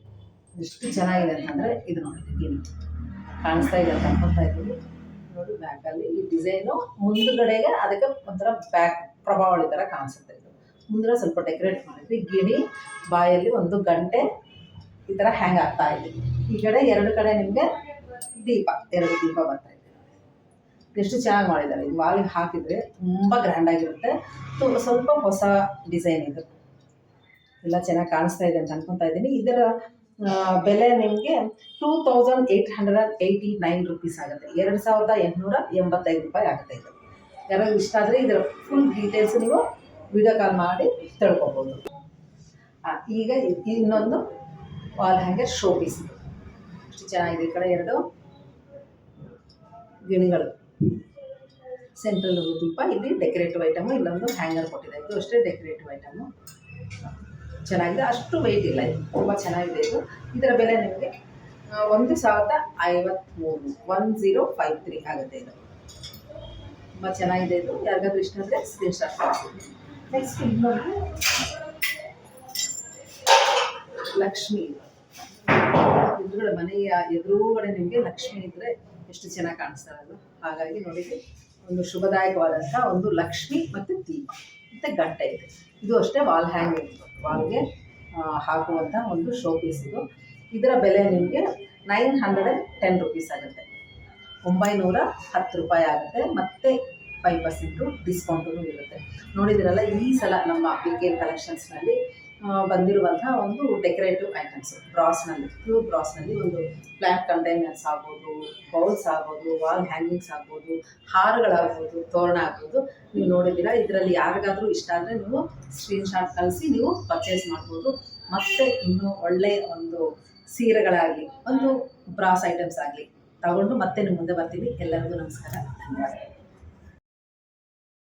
ಎಷ್ಟು ಚೆನ್ನಾಗಿದೆ ಅಂತಂದರೆ ಇದು ನೋಡಿದ್ದು ಗಿಣಿ ಕಾಣಿಸ್ತಾ ಇದೆ ಅಂತ ಅನ್ಕೊತಾ ಇದ್ದೀವಿ ನೋಡಿ. ಬ್ಯಾಕಲ್ಲಿ ಈ ಡಿಸೈನು ಮುಂದುಗಡೆಗೆ ಅದಕ್ಕೆ ಒಂಥರ ಬ್ಯಾಕ್ ಪ್ರಭಾವಳಿ ಥರ ಕಾಣಿಸುತ್ತೆ. ಇದು ಮುಂದೆ ಸ್ವಲ್ಪ ಡೆಕೋರೇಟ್ ಮಾಡಿದ್ವಿ. ಗಿಣಿ ಬಾಯಲ್ಲಿ ಒಂದು ಗಂಟೆ ಈ ಥರ ಹ್ಯಾಂಗ್ ಆಗ್ತಾ ಇದೆ. ಈ ಕಡೆ 2 ಕಡೆ ನಿಮಗೆ ದೀಪ, 2 ದೀಪ ಬರ್ತಾ ಇದೆ. ಎಷ್ಟು ಚೆನ್ನಾಗಿ ಮಾಡಿದ್ದಾರೆ. ಇದು ವಾಲಿಗೆ ಹಾಕಿದರೆ ತುಂಬ ಗ್ರ್ಯಾಂಡಾಗಿರುತ್ತೆ. ಸ್ವಲ್ಪ ಹೊಸ ಡಿಸೈನ್ ಇದು, ಎಲ್ಲ ಚೆನ್ನಾಗಿ ಕಾಣಿಸ್ತಾ ಇದೆ ಅಂತ ಅನ್ಕೊತಾ ಇದ್ದೀನಿ. ಇದರ ಬೆಲೆ ನಿಮಗೆ 2889 ರುಪೀಸ್ ಆಗುತ್ತೆ. 2885 ರೂಪಾಯಿ ಆಗುತ್ತೆ. ಇದು ಯಾರಾದ್ರೂ ಇಷ್ಟ ಆದರೆ ಇದರ ಫುಲ್ ಡೀಟೇಲ್ಸ್ ನೀವು ವಿಡಿಯೋ ಕಾಲ್ ಮಾಡಿ ತಿಳ್ಕೊಬೋದು. ಈಗ ಇನ್ನೊಂದು ವಾಲ್ ಹ್ಯಾಂಗರ್ ಶೋ ಪೀಸ್ ಎಷ್ಟು ಚೆನ್ನಾಗಿದೆ. ಈ ಕಡೆ 2 ಗಿಣಿಗಳು ಸೆಂಟ್ರಲ್ ಒಂದು ದೀಪ, ಇಲ್ಲಿ ಡೆಕೋರೇಟಿವ್ ಐಟಮು, ಇಲ್ಲೊಂದು ಹ್ಯಾಂಗರ್ ಕೊಟ್ಟಿದೆ. ಇದು ಅಷ್ಟೇ ಡೆಕೋರೇಟಿವ್ ಐಟಮು, ಚೆನ್ನಾಗಿದೆ. ಅಷ್ಟು ವೆಯ್ಟ್ ಇಲ್ಲ, ಇದು ತುಂಬ ಚೆನ್ನಾಗಿದೆ. ಇದರ ಬೆಲೆ ನಿಮಗೆ 1053 1053 ಆಗುತ್ತೆ. ಇದು ತುಂಬ ಚೆನ್ನಾಗಿದೆ. ಇದು ಯಾರಿಗಾದ್ರೂ ಇಷ್ಟ ಅಂದರೆ ಸ್ಕ್ರೀನ್ಶಾಟ್ ಮಾಡ್ತೀನಿ. ನೆಕ್ಸ್ಟ್ ಇನ್ನೊಂದು ಲಕ್ಷ್ಮಿ. ಎದುರುಗಡೆ ಮನೆಯ ಎದುರುಗಡೆ ನಿಮಗೆ ಲಕ್ಷ್ಮಿ ಇದ್ದರೆ ಎಷ್ಟು ಚೆನ್ನಾಗಿ ಕಾಣಿಸ್ತಾರಲ್ಲ. ಹಾಗಾಗಿ ನೋಡಿದ್ರೆ ಒಂದು ಶುಭದಾಯಕವಾದಂಥ ಒಂದು ಲಕ್ಷ್ಮಿ ಮತ್ತು ದೀಪ ಮತ್ತು ಗಂಟೆ ಇದೆ. ಇದು ಅಷ್ಟೇ ವಾಲ್ ಹ್ಯಾಂಗಿಂಗ್, ವಾಲ್ಗೆ ಹಾಕುವಂಥ ಒಂದು ಶೋ ಪೀಸ್ ಇದು. ಇದರ ಬೆಲೆ ನಿಮಗೆ 910 ರುಪೀಸ್ ಆಗುತ್ತೆ, 910 ರೂಪಾಯಿ ಆಗುತ್ತೆ. ಮತ್ತು 5% ಡಿಸ್ಕೌಂಟೂ ಇರುತ್ತೆ. ನೋಡಿದಿರಲ್ಲ, ಈ ಸಲ ನಮ್ಮ PK ಕಲೆಕ್ಷನ್ಸ್ನಲ್ಲಿ ಬಂದಿರುವಂಥ ಒಂದು ಡೆಕೋರೇಟಿವ್ ಐಟಮ್ಸು, ಬ್ರಾಸ್ನಲ್ಲಿ, ಪ್ಯೂರ್ ಬ್ರಾಸ್ನಲ್ಲಿ ಒಂದು ಪ್ಲ್ಯಾಂಟ್ ಕಂಟೈನರ್ಸ್ ಆಗ್ಬೋದು, ಬೌಲ್ಸ್ ಆಗ್ಬೋದು, ವಾಲ್ ಹ್ಯಾಂಗಿಂಗ್ಸ್ ಆಗ್ಬೋದು, ಹಾರಗಳಾಗ್ಬೋದು, ತೋರಣ ಆಗ್ಬೋದು. ನೀವು ನೋಡಿದ್ದೀರಾ. ಇದರಲ್ಲಿ ಯಾರಿಗಾದರೂ ಇಷ್ಟ ಆದರೆ ನೀವು ಸ್ಕ್ರೀನ್ಶಾಟ್ ಕಳಿಸಿ ನೀವು ಪರ್ಚೇಸ್ ಮಾಡ್ಬೋದು. ಮತ್ತು ಇನ್ನೂ ಒಳ್ಳೆಯ ಒಂದು ಸೀರೆಗಳಾಗಲಿ, ಒಂದು ಬ್ರಾಸ್ ಐಟಮ್ಸ್ ಆಗಲಿ ತಗೊಂಡು ಮತ್ತೆ ನಿಮ್ಮ ಮುಂದೆ ಬರ್ತೀವಿ. ಎಲ್ಲರಿಗೂ ನಮಸ್ಕಾರ, ಧನ್ಯವಾದ.